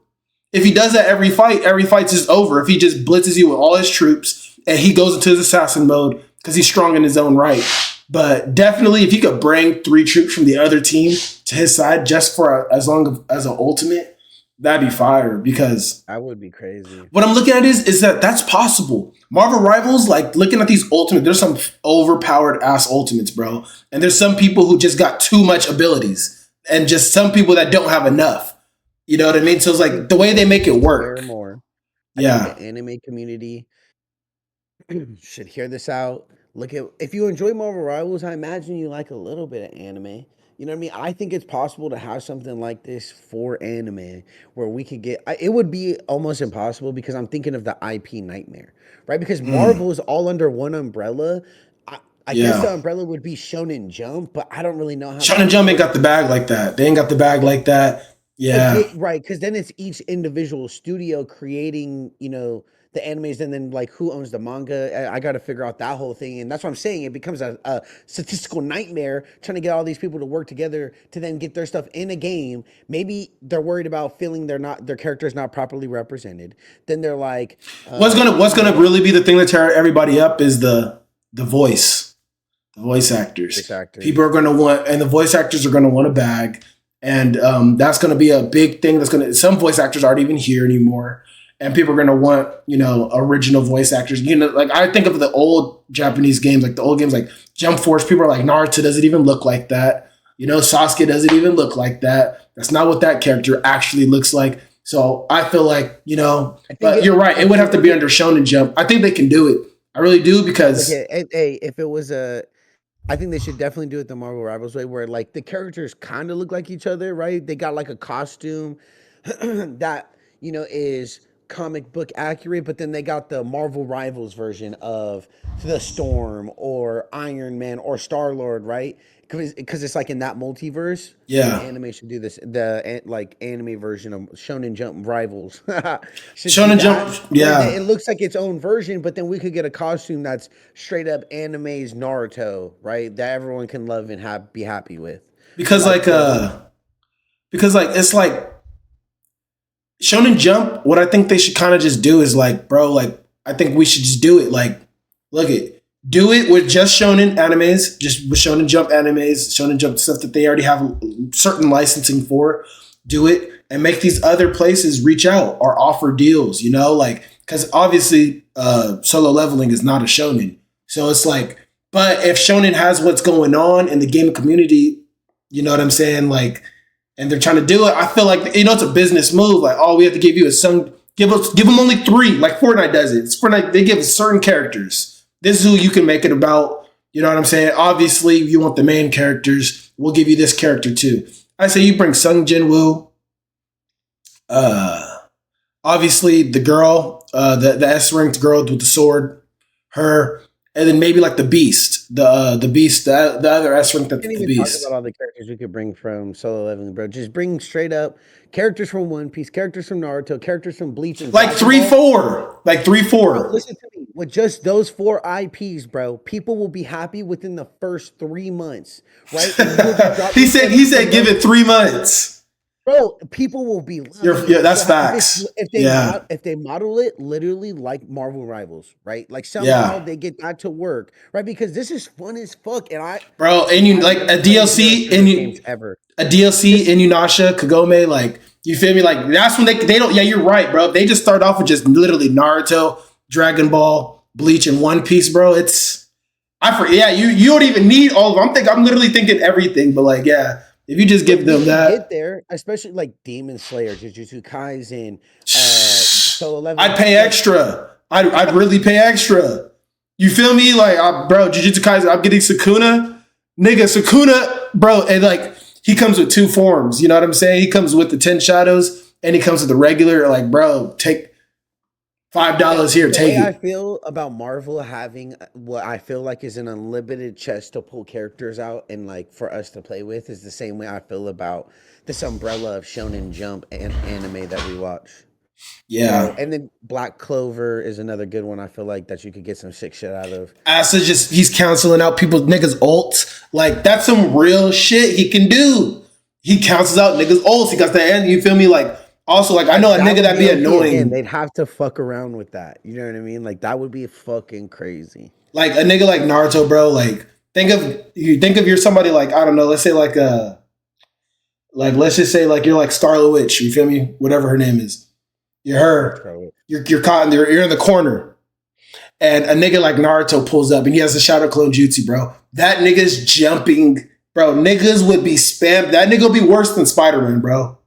If he does that every fight's just over. If he just blitzes you with all his troops and he goes into his assassin mode because he's strong in his own right. But definitely, if he could bring 3 troops from the other team to his side just for as long as an ultimate, that'd be fire. Because that would be crazy. What I'm looking at is that's possible. Marvel Rivals, like looking at these ultimates, there's some overpowered ass ultimates, bro. And there's some people who just got too much abilities, and just some people that don't have enough. You know what I mean? So it's like the way they make it work. More. Yeah. The anime community should hear this out. If you enjoy Marvel Rivals, I imagine you like a little bit of anime. You know what I mean? I think it's possible to have something like this for anime where we could get, it would be almost impossible because I'm thinking of the IP nightmare, right? Because Marvel is all under one umbrella. I guess the umbrella would be Shonen Jump, but I don't really know how. Shonen Jump ain't got the bag like that. They ain't got the bag like that. Yeah. Right, because then it's each individual studio creating, the animes, and then like who owns the manga. I got to figure out that whole thing, and that's what I'm saying. It becomes a statistical nightmare trying to get all these people to work together to then get their stuff in a game. Maybe they're worried about feeling their character's not properly represented. Then they're like, What's gonna really be the thing that tear everybody up is the voice, the voice actors. voice actors. People are gonna want, and the voice actors are gonna want a bag, and that's gonna be a big thing. That's gonna, some voice actors aren't even here anymore, and people are gonna want, original voice actors. Like I think of the old Japanese games, like the old games like Jump Force. People are like, Naruto doesn't even look like that. Sasuke doesn't even look like that. That's not what that character actually looks like. So I feel like, but you're right. It would have to be under Shonen Jump. I think they can do it. I really do, because hey, if it was I think they should definitely do it the Marvel Rivals way, where like the characters kind of look like each other, right? They got like a costume that is comic book accurate, but then they got the Marvel Rivals version of the Storm or Iron Man or Star Lord, right? Because it's like in that multiverse. yeah. Anime should do this. Like anime version of Shonen Jump Rivals. Shonen Jump, yeah. It looks like its own version, but then we could get a costume that's straight up anime's Naruto, right? That everyone can love and be happy with. Because it's like Shonen Jump, what I think they should kind of just do is like, bro, like I think we should just do it. Like, do it with just shonen animes, just with Shonen Jump animes, Shonen Jump stuff that they already have certain licensing for. Do it and make these other places reach out or offer deals, like, because obviously Solo Leveling is not a shonen. So it's like, but if shonen has what's going on in the gaming community, you know what I'm saying? Like, and they're trying to do it, I feel like, it's a business move. Like, oh, we have to give you give them only 3, like Fortnite does it. It's Fortnite, they give certain characters. This is who you can make it about. You know what I'm saying? Obviously, you want the main characters. We'll give you this character too. I say you bring Sung Jin Woo. Obviously, the girl, the S-ranked girl with the sword, her, and then maybe like the Beast, the other S-ranked that's the Beast. Talk about all the characters we could bring from Solo Leveling, bro. Just bring straight up characters from One Piece, characters from Naruto, characters from Bleach, and like 3-4, like 3-4. Bro, listen to me. With just those 4 IPs, bro, people will be happy within the first 3 months, right? he said, give it 3 months. Bro, people will be that's facts. If they model it literally like Marvel Rivals, right? Like somehow they get that to work, right? Because this is fun as fuck, and like a DLC in Inuyasha, Kagome, like, you feel me? Like, that's when they don't. Yeah, you're right, bro. They just start off with just literally Naruto, Dragon Ball, Bleach, and One Piece, bro. You don't even need all of them. I'm literally thinking everything, but like, yeah. If you just give them that, get there, especially like Demon Slayer, Jujutsu Kaisen, Solo Leveling. I'd pay extra. I'd really pay extra. You feel me? Like, bro, Jujutsu Kaisen, I'm getting Sukuna, bro, and like he comes with 2 forms. You know what I'm saying? He comes with the 10 shadows, and he comes with the regular. Like, bro, take $5 here. Take it. I feel about Marvel having what I feel like is an unlimited chest to pull characters out and like for us to play with is the same way I feel about this umbrella of Shonen Jump and anime that we watch. Yeah. And then Black Clover is another good one I feel like that you could get some sick shit out of. Asa he's canceling out people's niggas' ults. Like, that's some real shit he can do. He cancels out niggas' ults. He got the end. You feel me? Like, also, like, I know a nigga that'd be annoying. Again, they'd have to fuck around with that. You know what I mean? Like, that would be fucking crazy. Like, a nigga like Naruto, bro, like, think of you're somebody like, I don't know, let's say like let's just say like you're like Scarlet Witch, you feel me? Whatever her name is. You're her. You're caught you're in the corner. And a nigga like Naruto pulls up and he has a shadow clone jutsu, bro. That nigga's jumping, bro. Niggas would be spammed. That nigga would be worse than Spider-Man, bro.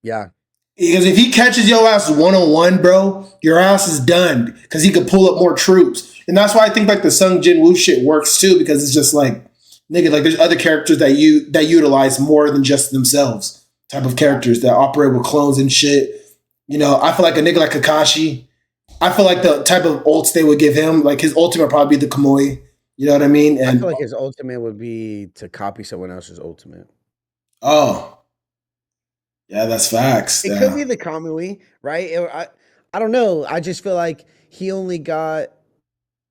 Yeah. Because if he catches your ass 1-on-1, bro, your ass is done. Because he could pull up more troops. And that's why I think like the Sung Jin Woo shit works too. Because it's just like, nigga, like there's other characters that utilize more than just themselves. Type of characters that operate with clones and shit. You know, I feel like a nigga like Kakashi. I feel like the type of ults they would give him, like his ultimate would probably be the Kamui. You know what I mean? And I feel like his ultimate would be to copy someone else's ultimate. Oh. Yeah, that's facts. It could Yeah. be the Kamui, right? I don't know. I just feel like he only got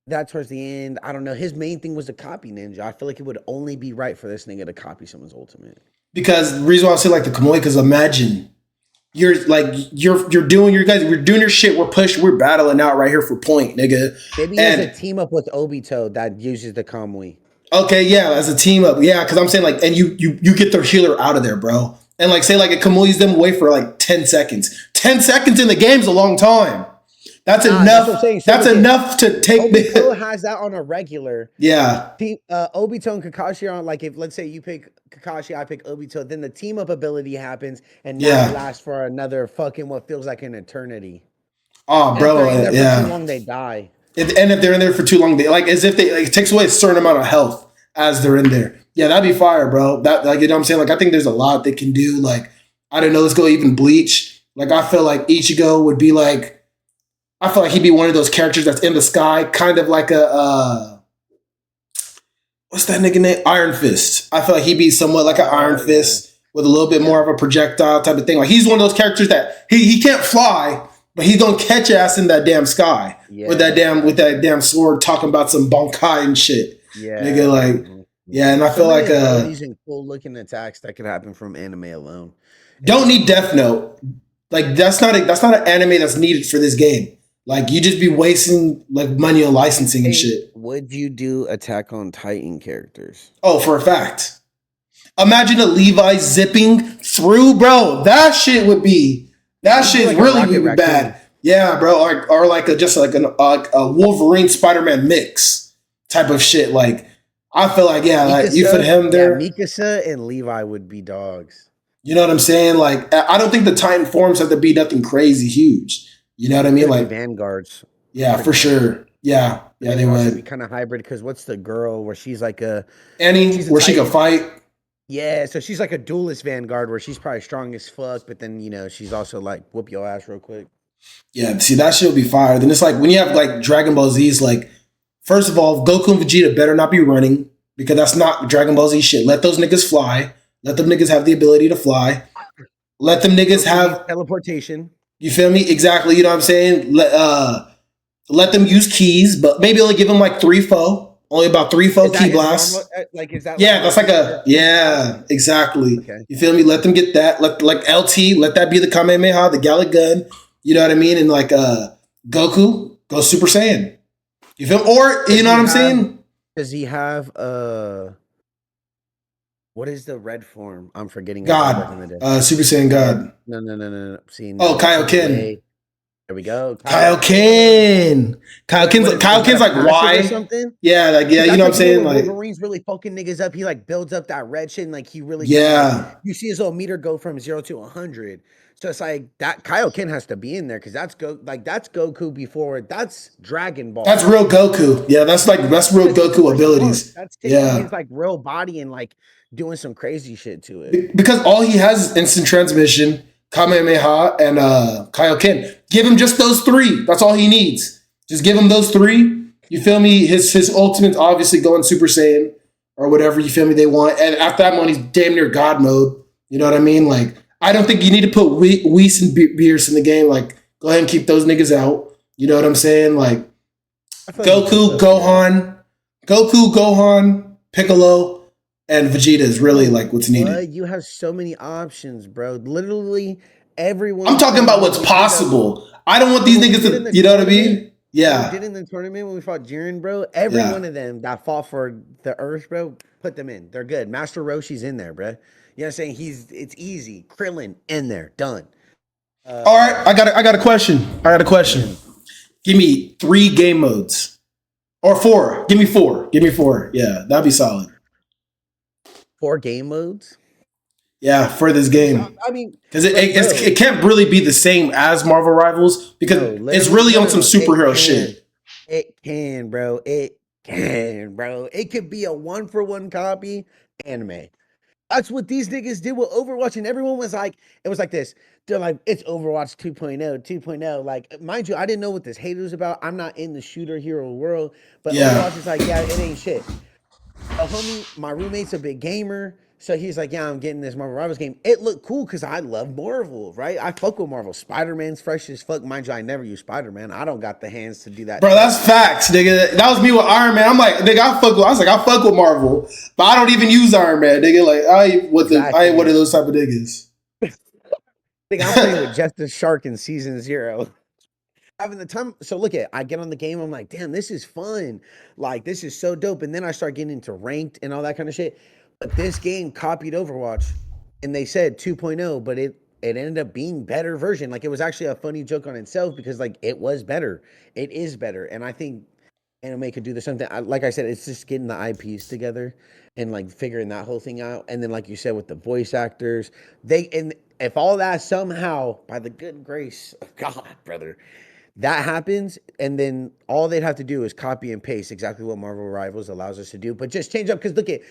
that towards the end. I don't know. His main thing was to copy Ninja. I feel like it would only be right for this nigga to copy someone's ultimate. Because the reason why I say like the Kamui, because imagine we're doing your shit, we're battling out right here for point, nigga. Maybe he has a team up with Obito that uses the Kamui. Okay, yeah, as a team up, yeah, because I'm saying like, and you get their healer out of there, bro, and like say like it Kamui's them away for like 10 seconds. 10 seconds in the game's a long time. That's enough. That's enough to take. Obito has that on a regular. Yeah. Obito and Kakashi are on, like, if let's say you pick Kakashi, I pick Obito, then the team up ability happens, and now it lasts for another fucking what feels like an eternity. Oh, bro, if they're for too long, they die. And if they're in there for too long, they like as if they like it takes away a certain amount of health as they're in there. Yeah, that'd be fire, bro. That like you know what I'm saying? Like I think there's a lot they can do. Like, I don't know, let's go even Bleach. Like I feel like Ichigo would be like I feel like he'd be one of those characters that's in the sky, kind of like a what's that nigga name? Iron Fist. I feel like he'd be somewhat like an Iron Fist with a little bit more of a projectile type of thing. Like he's one of those characters that he can't fly, but he's gonna catch ass in that damn sky with that damn sword, talking about some Bankai and shit. Yeah, nigga, like yeah, and I feel like these cool looking attacks that could happen from anime alone. Don't need Death Note. Like that's not an anime that's needed for this game. Like you just be wasting like money on licensing and shit. Would you do Attack on Titan characters? Oh, for a fact. Imagine a Levi zipping through, bro. That shit would be. That shit like really would be bad. Yeah, bro. Or like a Wolverine Spider-Man mix type of shit. Like I feel like like you put him there. Yeah, Mikasa and Levi would be dogs. You know what I'm saying? Like I don't think the Titan forms have to be nothing crazy huge. You know what I mean? Like vanguards. Yeah, for sure. Yeah, they would be kind of hybrid. Because what's the girl where she's like Annie, where she can fight? Yeah, so she's like a duelist vanguard where she's probably strong as fuck, but then she's also like whoop your ass real quick. Yeah, see that shit would be fire. Then it's like when you have like Dragon Ball Z's, like first of all, Goku and Vegeta better not be running because that's not Dragon Ball Z shit. Let those niggas fly. Let them niggas have the ability to fly. Let them niggas have teleportation. You feel me? Exactly. You know what I'm saying? Let them use keys, but maybe only give them like 3-4. Only about 3-4 key blasts. Like is that? Yeah, that's like exactly. Okay. You feel me? Let them get that. Let LT. Let that be the Kamehameha, the Gallic gun. You know what I mean? And like Goku go Super Saiyan. You feel? Or you know what I'm saying? Does he have what is the red form? I'm forgetting. God. Super Saiyan God. No. Kaioken. There we go. Kaioken. Kaioken's like why? Something? Yeah, like you know what I'm saying? Like Wolverine's really fucking niggas up. He like builds up that red shit and like he really you see his little meter go from 0 to 100. So it's like that Kaioken has to be in there because that's Goku before that's Dragon Ball. That's real Goku. Yeah, that's real Goku abilities. That's taking his like real body and like doing some crazy shit to it. Because all he has is instant transmission, Kamehameha, and Kaioken. Give him just those 3. That's all he needs. Just give him those 3. You feel me? His ultimate's obviously going Super Saiyan or whatever, you feel me, they want. And after that one, he's damn near God mode. You know what I mean? Like, I don't think you need to put Whis and Beerus in the game. Like, go ahead and keep those niggas out. You know what I'm saying? Like, Goku, Gohan, Piccolo, and Vegeta is really like what's needed. You have so many options, bro. Literally everyone. I'm talking about what's possible. I don't want these niggas to, you know what I mean? Yeah. We did in the tournament when we fought Jiren, bro. Every one of them that fought for the Earth, bro, put them in. They're good. Master Roshi's in there, bro. You know what I'm saying? It's easy. Krillin in there, done. All right, I got a question. Give me 3 game modes, or 4. Give me 4. Yeah, that'd be solid. 4 game modes. Yeah, for this game. I mean, because it can't really be the same as Marvel Rivals because it's really on some superhero shit. It can, bro. It could be a 1-for-1 copy anime. That's what these niggas did with Overwatch, and everyone was like, it was like this. They're like, it's Overwatch 2.0. Like, mind you, I didn't know what this hate was about. I'm not in the shooter hero world, but Overwatch is like, it ain't shit. Homie, my roommate's a big gamer, So he's like, yeah, I'm getting this Marvel Rivals game. It looked cool because I love Marvel, right? I fuck with Marvel. Spider-Man's fresh as fuck. Mind you, I never use Spider-Man. I don't got the hands to do that Bro, shit. that's facts, nigga. That was me with Iron Man. I'm like, nigga, I fuck with Marvel, but I don't even use Iron Man, nigga. Like, I ain't one of Exactly. those type of niggas. Think I'm playing with Justice Shark in season 0. Having the time. So look at, I get on the game. I'm like, damn, this is fun. Like, this is so dope. And then I start getting into ranked and all that kind of shit. But this game copied Overwatch, and they said 2.0, but it ended up being better version. Like, it was actually a funny joke on itself because like it was better. It is better, and I think anime could do the same thing. Like I said, it's just getting the IPs together and like figuring that whole thing out. And then, like you said, with the voice actors, and if all that somehow, by the good grace of God, brother, that happens, and then all they'd have to do is copy and paste exactly what Marvel Rivals allows us to do, but just change up. Because look at,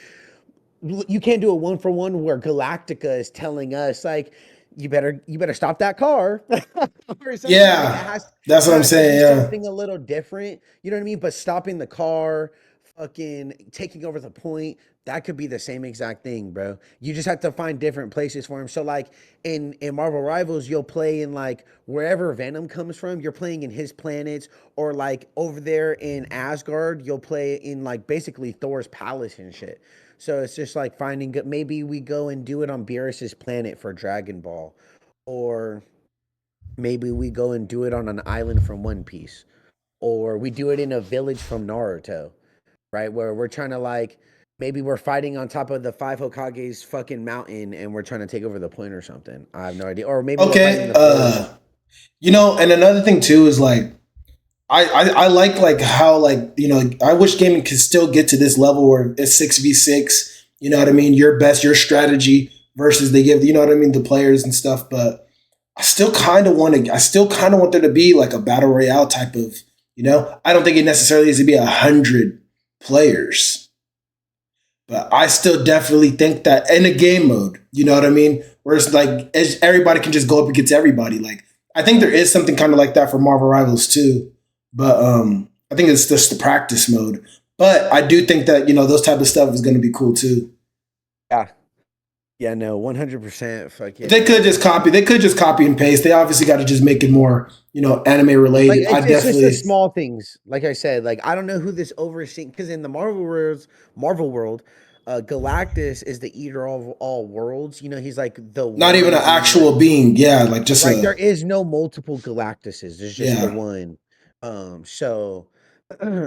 you can't do a 1-for-1 where Galactica is telling us like, you better stop that car or something. Like, Yeah, that's it what I'm has to saying. be Yeah. something a little different. You know what I mean? But stopping the car, fucking taking over the point, that could be the same exact thing, bro. You just have to find different places for him. So like in Marvel Rivals, you'll play in like wherever Venom comes from, you're playing in his planets, or like over there in Asgard, you'll play in like basically Thor's palace and shit. So it's just like finding maybe we go and do it on Beerus's planet for Dragon Ball, or maybe we go and do it on an island from One Piece, or we do it in a village from Naruto, right? Where we're trying to like, maybe we're fighting on top of the five Hokage's fucking mountain and we're trying to take over the point or something. I have no idea. Or maybe we're fighting in Okay. the forest. And another thing too is like, I like how like I wish gaming could still get to this level where it's 6v6. You know what I mean? Your strategy versus they give what I mean, the players and stuff. But I still kind of want there to be like a battle royale type of. I don't think it necessarily needs to be 100 players, but I still definitely think that in a game mode, you know what I mean, where it's like everybody can just go up against everybody. Like I think there is something kind of like that for Marvel Rivals too. But I think it's just the practice mode. But I do think that those type of stuff is going to be cool too. Yeah. Yeah, no, 100% fuck yeah. They could just copy. They could just copy and paste. They obviously got to just make it more, anime Like related. I it's just definitely. the small things. Like I said, like I don't know who this overseeing, because in the Marvel world, Galactus is the eater of all worlds. He's like the Not even an one being. actual being. Yeah, like just Right, a. there is no multiple Galactuses. There's just the Yeah. one. So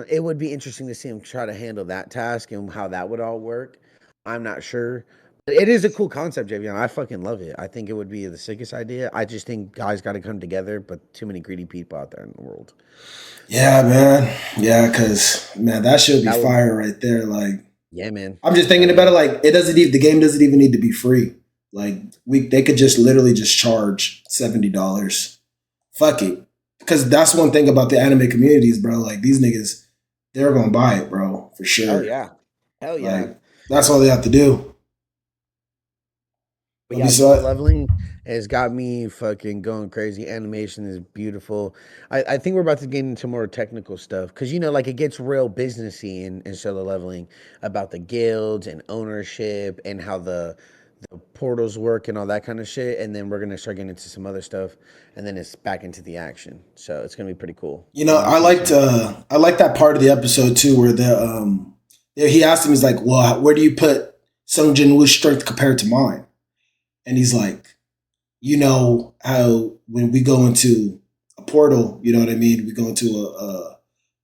it would be interesting to see him try to handle that task and how that would all work. I'm not sure. But it is a cool concept, JV. I fucking love it. I think it would be the sickest idea. I just think guys got to come together, but too many greedy people out there in the world. Yeah, man. Yeah, because man, that should be That would, fire right there. Like yeah, man. I'm just thinking about it. Like the game doesn't even need to be free. Like they could just literally just charge $70. Fuck it. Because that's one thing about the anime communities, bro. Like these niggas, they're gonna buy it, bro, for Hell sure. yeah. Hell yeah. Like that's all they have to do. But But yeah, solo besides, leveling has got me fucking going crazy. Animation is beautiful. I think we're about to get into more technical stuff because like it gets real businessy in solo leveling about the guilds and ownership and how the portals work and all that kind of shit. And then we're gonna start getting into some other stuff, and then it's back into the action. So it's gonna be pretty cool. I like that part of the episode too, where he asked him, he's like, well, where do you put Sung Jin Woo's strength compared to mine? And he's like, how when we go into a portal, you know what I mean? We go into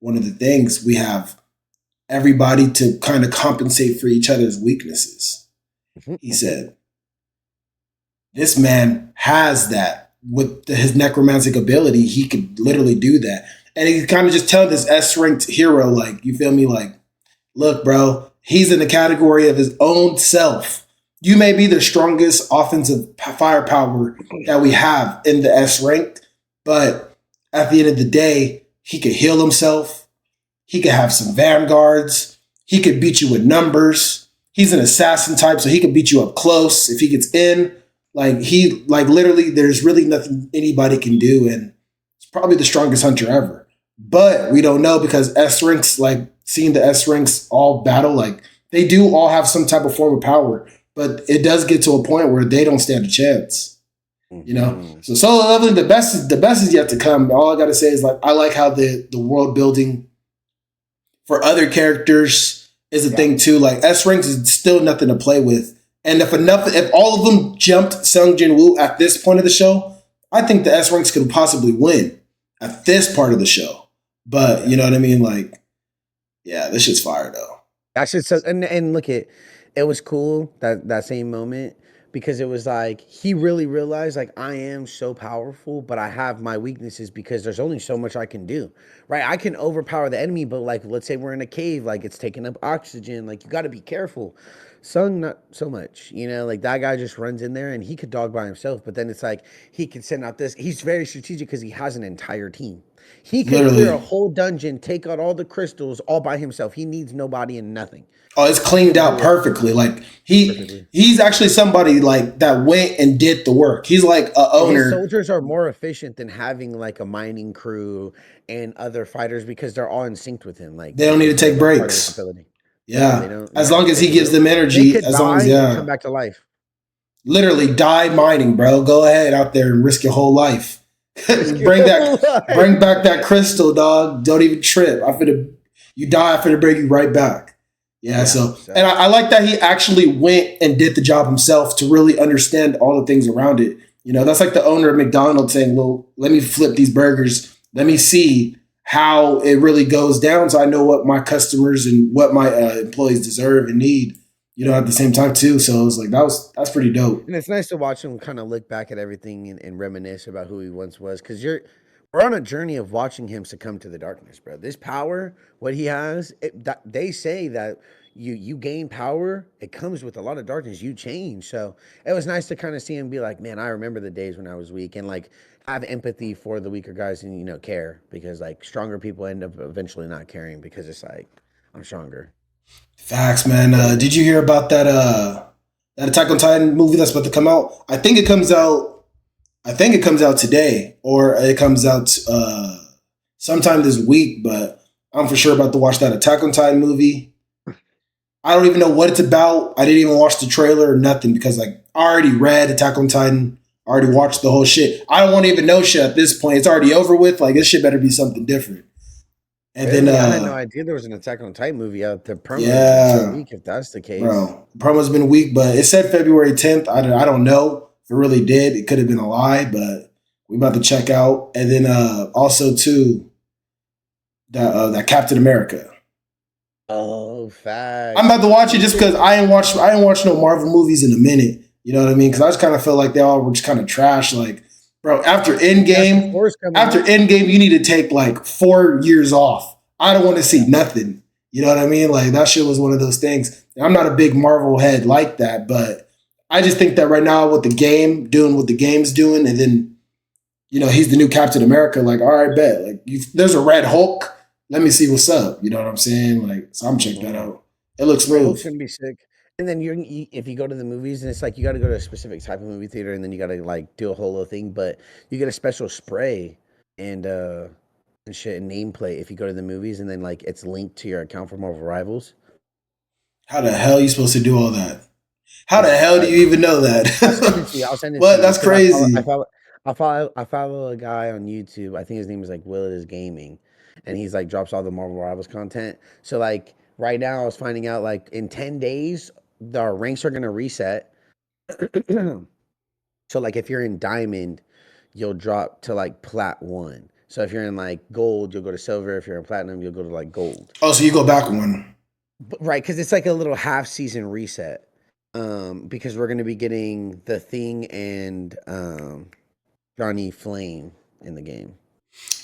one of the things, we have everybody to kind of compensate for each other's weaknesses. He said, this man has that with his necromantic ability. He could literally do that. And he kind of just telling this S-ranked hero, like, you feel me? Like, look, bro, he's in the category of his own self. You may be the strongest offensive firepower that we have in the S rank, but at the end of the day, he could heal himself. He could have some vanguards. He could beat you with numbers. He's an assassin type, so he could beat you up close if he gets in. Literally, there's really nothing anybody can do, and it's probably the strongest hunter ever. But we don't know because S ranks, like seeing the S ranks all battle, like they do all have some type of form of power. but it does get to a point where they don't stand a chance. You know, Mhm. so solo leveling, the best is yet to come. All I gotta say is like I like how the world building for other characters is a Yeah. thing too. Like S ranks is still nothing to play with, and if all of them jumped Sung Jin Woo at this point of the show, I think the S ranks could possibly win at this part of the show. But you know what I mean? Like, yeah, this shit's fire though. That shit so and look it was cool that same moment because it was like he really realized like I am so powerful, but I have my weaknesses because there's only so much I can do. Right? I can overpower the enemy, but like let's say we're in a cave, like it's taking up oxygen, like you gotta be careful. Sung not so much, you know, like that guy just runs in there and he could dog by himself, but then it's like he could send out this. He's very strategic because he has an entire team. He could clear a Literally. whole dungeon, take out all the crystals all by himself. He needs nobody and nothing. Oh, it's He cleaned could out do it perfectly. Like perfectly. he's actually somebody like that went and did the work. He's like a And his owner. soldiers are more efficient than having like a mining crew and other fighters because they're all in sync with him. Like They don't need to take that's part of his breaks. ability. Yeah, they Yeah, don't. as Yeah, long as they he gives will. them They energy. could As long die as and come yeah, back to life. literally die mining, bro. Go ahead out there and risk your whole life. Risk your bring whole that, bring life. back that crystal, dog. Don't even trip. You die. I finna bring you right back. Yeah. Yeah. So, So and I like that he actually went and did the job himself to really understand all the things around it. You know, that's like the owner of McDonald's saying, "Well, let me flip these burgers. Let me see how it really goes down, so I know what my customers and what my employees deserve and need." You know, at the same time too. So it was like that's pretty dope. and it's nice to watch him kind of look back at everything and reminisce about who he once was because we're on a journey of watching him succumb to the darkness, bro. This power, what he has, they say that you gain power, it comes with a lot of darkness. You change, so it was nice to kind of see him be like, man, I remember the days when I was weak, and like have empathy for the weaker guys and care because like stronger people end up eventually not caring because it's like I'm stronger. Facts, man. Did you hear about that Attack on Titan movie that's about to come out? I think it comes out. I think it comes out today, or it comes out sometime this week. But I'm for sure about to watch that Attack on Titan movie. I don't even know what it's about. I didn't even watch the trailer or nothing because like I already read Attack on Titan. I already watched the whole shit. I don't want to even know shit at this point. It's already over with. Like this shit better be something different. And Really? then I had no idea there was an Attack on Titan movie out. The promo has been so yeah. weak if that's the case. Bro, the promo's been weak, but it said February 10th. I don't know if it really did. It could have been a lie, but we about to check out. And then also too that Captain America. Oh, I'm facts. about to watch it just because I ain't watched no Marvel movies in a minute. You know what I mean? Because I just kind of felt like they all were just kind of trash. Like, bro, after Fantastic Endgame, Four's coming out. you need to take like 4 years off. I don't want to see nothing. You know what I mean? Like that shit was one of those things. And I'm not a big Marvel head like that, but I just think that right now with the game doing what the game's doing, and then he's the new Captain America. Like, all right, bet. Like, there's a Red Hulk. Let me see what's up. You know what I'm saying? Like, so I'm checking that out. It looks Red Hulk's smooth. gonna be sick. And then if you go to the movies, and it's like you got to go to a specific type of movie theater, and then you got to like do a whole little thing. But you get a special spray and shit and nameplate if you go to the movies, and then like it's linked to your account for Marvel Rivals. How the hell are you supposed to do all that? How the Yeah, hell do you even know that? I'll send it to you. I'll send it to What? you That's because crazy. I follow a guy on YouTube. I think his name is like Will It Is Gaming, and he's like drops all the Marvel Rivals content. So like right now, I was finding out like in 10 days, our ranks are gonna reset. So like if you're in Diamond, you'll drop to like Plat 1. So if you're in like Gold, you'll go to Silver. If you're in Platinum, you'll go to like Gold. Oh, so you go back one. Right, because it's like a little half season reset. Because we're gonna be getting the Thing and Johnny Flame in the game.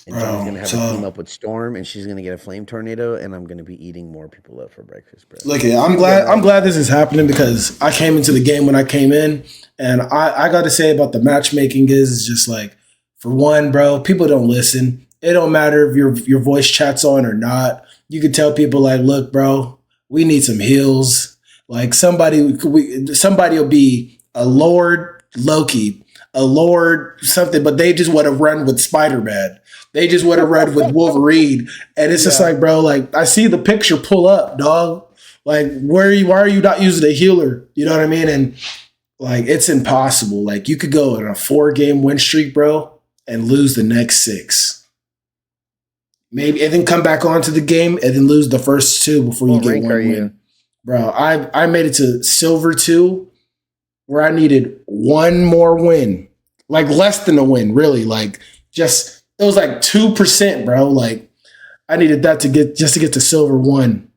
And Johnny's Bro, gonna have a team so up with Storm, and she's gonna get a flame tornado, and I'm gonna be eating more people up for breakfast, bro. look, I'm glad this is happening because I came into the game when I came in, and I got to say about the matchmaking is just like, for one, bro, people don't listen. It don't matter if your voice chat's on or not. You can tell people like, look, bro, we need some heals. Like somebody will be a Lord Loki, a Lord something, but they just want to run with Spider-Man. They just want to run with Wolverine. And it's just Yeah. like, bro, like I see the picture pull up, dog. Like, why are you not using a healer? You know what I mean? And like, it's impossible. Like, you could go on a 4-game win streak, bro, and lose the next 6. Maybe, and then come back onto the game and then lose the first 2 before you get one win. Bro, I made it to silver 2 where I needed one more win. Like, less than a win, really. Like, just, it was like 2%, bro. Like, I needed that to get to silver 1.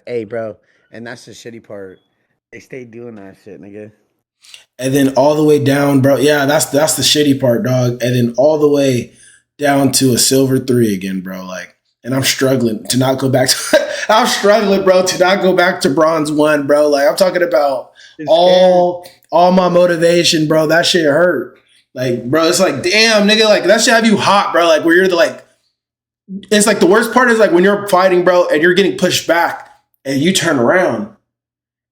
Hey, bro. And that's the shitty part. They stay doing that shit, nigga. And then all the way down, bro. Yeah, that's the shitty part, dog. And then all the way down to a silver 3 again, bro. Like, and I'm struggling to not go back to I'm struggling, bro, to not go back to bronze 1, bro. Like, I'm talking about all my motivation, bro. That shit hurt. Like, bro, it's like, damn, nigga, like, that shit have you hot, bro. Like, where you're like, it's like the worst part is like when you're fighting, bro, and you're getting pushed back and you turn around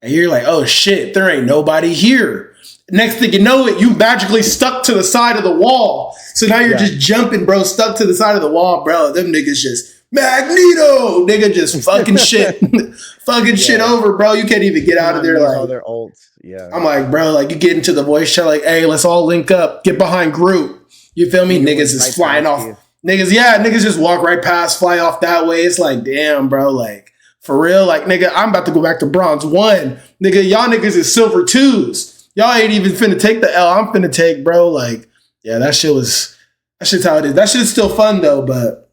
and you're like, oh shit, there ain't nobody here. Next thing you know it, you magically stuck to the side of the wall. So now you're just jumping, bro, stuck to the side of the wall, bro. Them niggas just Magneto, nigga, just fucking shit, shit over, bro. You can't even get out of there. Like, all their ults. Yeah, I'm like, bro, like, you get into the voice chat, like, hey, let's all link up, get behind group. You feel me? Niggas is flying off. Niggas just walk right past, fly off that way. It's like, damn, bro, like, for real, like, nigga, I'm about to go back to bronze 1. Nigga, y'all niggas is silver 2s. Y'all ain't even finna take the L I'm finna take, bro. Like, yeah, that shit's how it is. That shit's still fun though, but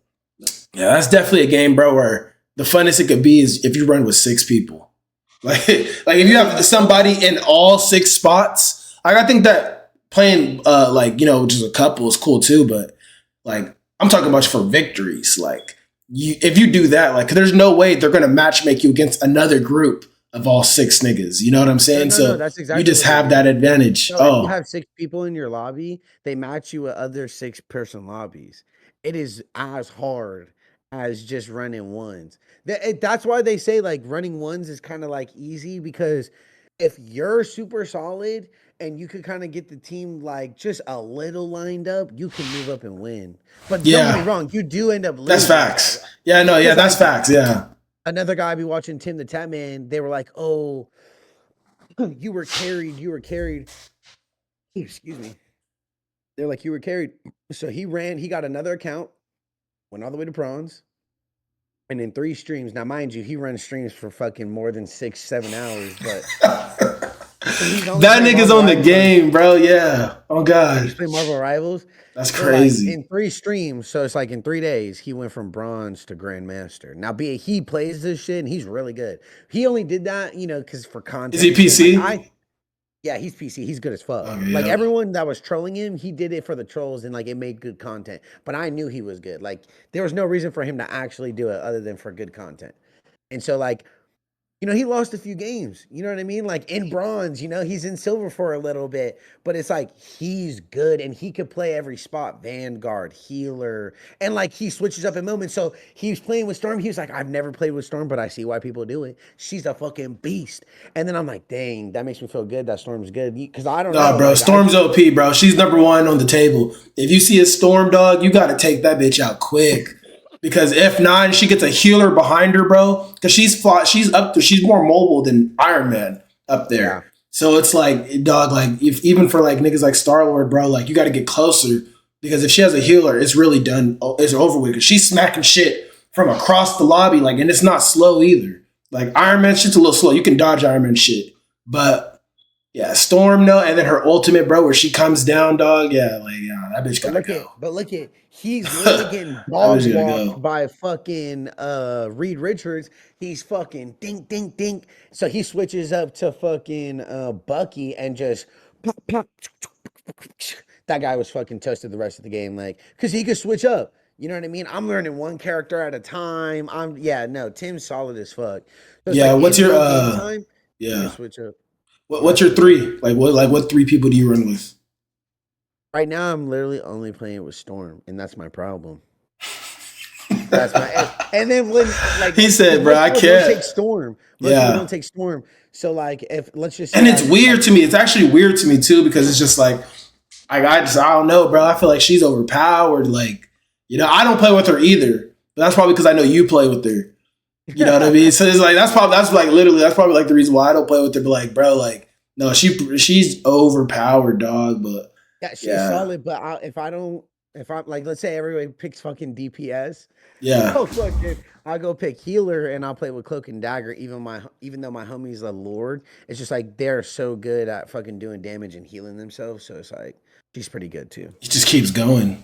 yeah, that's definitely a game, bro, where the funnest it could be is if you run with 6 people. Like if you have somebody in all 6 spots. I think that playing like, you know, just a couple is cool too, but like, I'm talking about for victories. Like, if you do that, like, there's no way they're gonna match make you against another group of all 6 niggas. You know what I'm saying? No, that's exactly you just have that advantage. So if you have 6 people in your lobby, they match you with other 6-person lobbies. It is as hard as just running 1s. That's why they say like running 1s is kind of like easy, because if you're super solid and you could kind of get the team like just a little lined up, you can move up and win. But don't get me wrong, you do end up losing. That's facts. Yeah, no, yeah, that's facts. Yeah. Another guy I be watching, Tim the Tap Man, they were like, oh, you were carried. Excuse me. They're like, you were carried. So he got another account, went all the way to bronze, and in 3 streams. Now, mind you, he runs streams for fucking more than 6-7 hours, but that nigga's on the game, bro. Yeah. Oh God. He's playing Marvel Rivals. That's crazy. Like, in 3 streams, so it's like in 3 days, he went from bronze to grandmaster. Now, he plays this shit and he's really good. He only did that, you know, because for content. Is he PC? Like, yeah, he's PC. He's good as fuck. Okay, like, everyone that was trolling him, he did it for the trolls and like it made good content. But I knew he was good. Like, there was no reason for him to actually do it other than for good content. And so, like, you know, he lost a few games. You know what I mean? Like, in bronze, you know, he's in silver for a little bit, but it's like he's good and he could play every spot, Vanguard, healer, and like he switches up in moments. So he's playing with Storm. He was like, I've never played with Storm, but I see why people do it. She's a fucking beast. And then I'm like, dang, that makes me feel good that Storm's good, because I don't know. Nah, bro, like, Storm's OP, bro. She's number 1 on the table. If you see a Storm, dog, you got to take that bitch out quick. Because if not, she gets a healer behind her, bro. Because she's up there. She's more mobile than Iron Man up there. Yeah. So it's like, dog, like, if even for like niggas like Star-Lord, bro, like, you got to get closer. Because if she has a healer, it's really done. It's over with. Because she's smacking shit from across the lobby, like, and it's not slow either. Like, Iron Man shit's a little slow. You can dodge Iron Man shit, but yeah, Storm, no, and then her ultimate, bro, where she comes down, dog. Yeah, like, yeah, that bitch gotta go. But look at, he's really getting dog walked by fucking Reed Richards. He's fucking dink, dink, dink. So he switches up to fucking Bucky and just pop, pop. That guy was fucking toasted the rest of the game, like, because he could switch up. You know what I mean? I'm learning one character at a time. Tim's solid as fuck. So yeah, like, what's your switch up. What's your 3? What 3 people do you run with? Right now, I'm literally only playing with Storm, and that's my problem. That's my and then when like he said, bro, I can't take Storm. Yeah, don't take Storm. So like, if let's just and it's weird to me. It's actually weird to me too, because it's just like I don't know, bro. I feel like she's overpowered. Like, you know, I don't play with her either, but that's probably because I know you play with her. You know what I mean? So it's like that's probably like the reason why I don't play with her. But like, bro, like, no, she's overpowered, dog. But Yeah, she's yeah, solid, but if I'm like, let's say everybody picks fucking DPS, yeah, I'll go pick healer and I'll play with cloak and dagger. Even though my homie's a lord, it's just like they're so good at fucking doing damage and healing themselves. So it's like she's pretty good too. he just keeps going.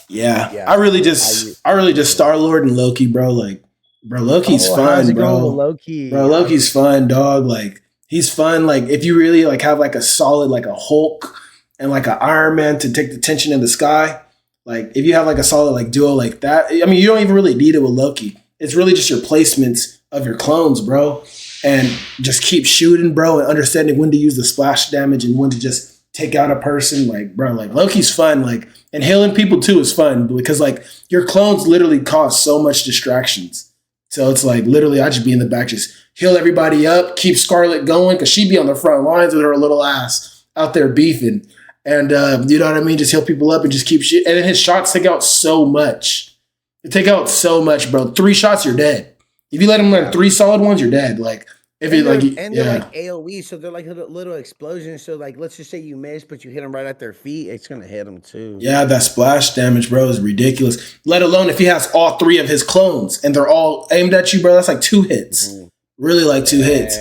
Yeah, Yeah, I really just Star Lord and Loki, bro. Like, bro, Loki's how's fun, it going with bro. Loki? Bro, Loki's fun, dog. Like, he's fun. Like, if you really like have like a solid like a Hulk and like an Iron Man to take the tension in the sky. Like, if you have like a solid like duo like that, I mean, you don't even really need it with Loki. It's really just your placements of your clones, bro, and just keep shooting, bro, and understanding when to use the splash damage and when to just take out a person. Like, bro, like Loki's fun. Like, and healing people too is fun because like your clones literally cause so much distractions. So it's like literally I just be in the back, just heal everybody up, keep Scarlet going because she be on the front lines with her little ass out there beefing. And you know what I mean? Just heal people up and just keep shit. And then his shots take out so much. They take out so much, bro. 3 shots, you're dead. If you let him land 3 solid ones, you're dead. Like, if And you like, they're like AoE, so they're like little explosions. So like, let's just say you miss, but you hit them right at their feet, it's gonna hit them too. yeah, that splash damage, bro, is ridiculous. Let alone if he has all 3 of his clones and they're all aimed at you, bro. That's like 2 hits. Mhm. Really, like 2 hits.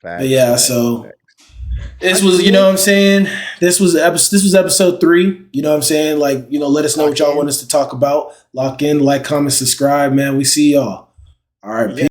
But yeah, so this was, you know what I'm saying? This was episode 3. You know what I'm saying? Like, you know, let us know what y'all want us to talk about. Lock in, like, comment, subscribe, man. We see y'all. All right. Yeah.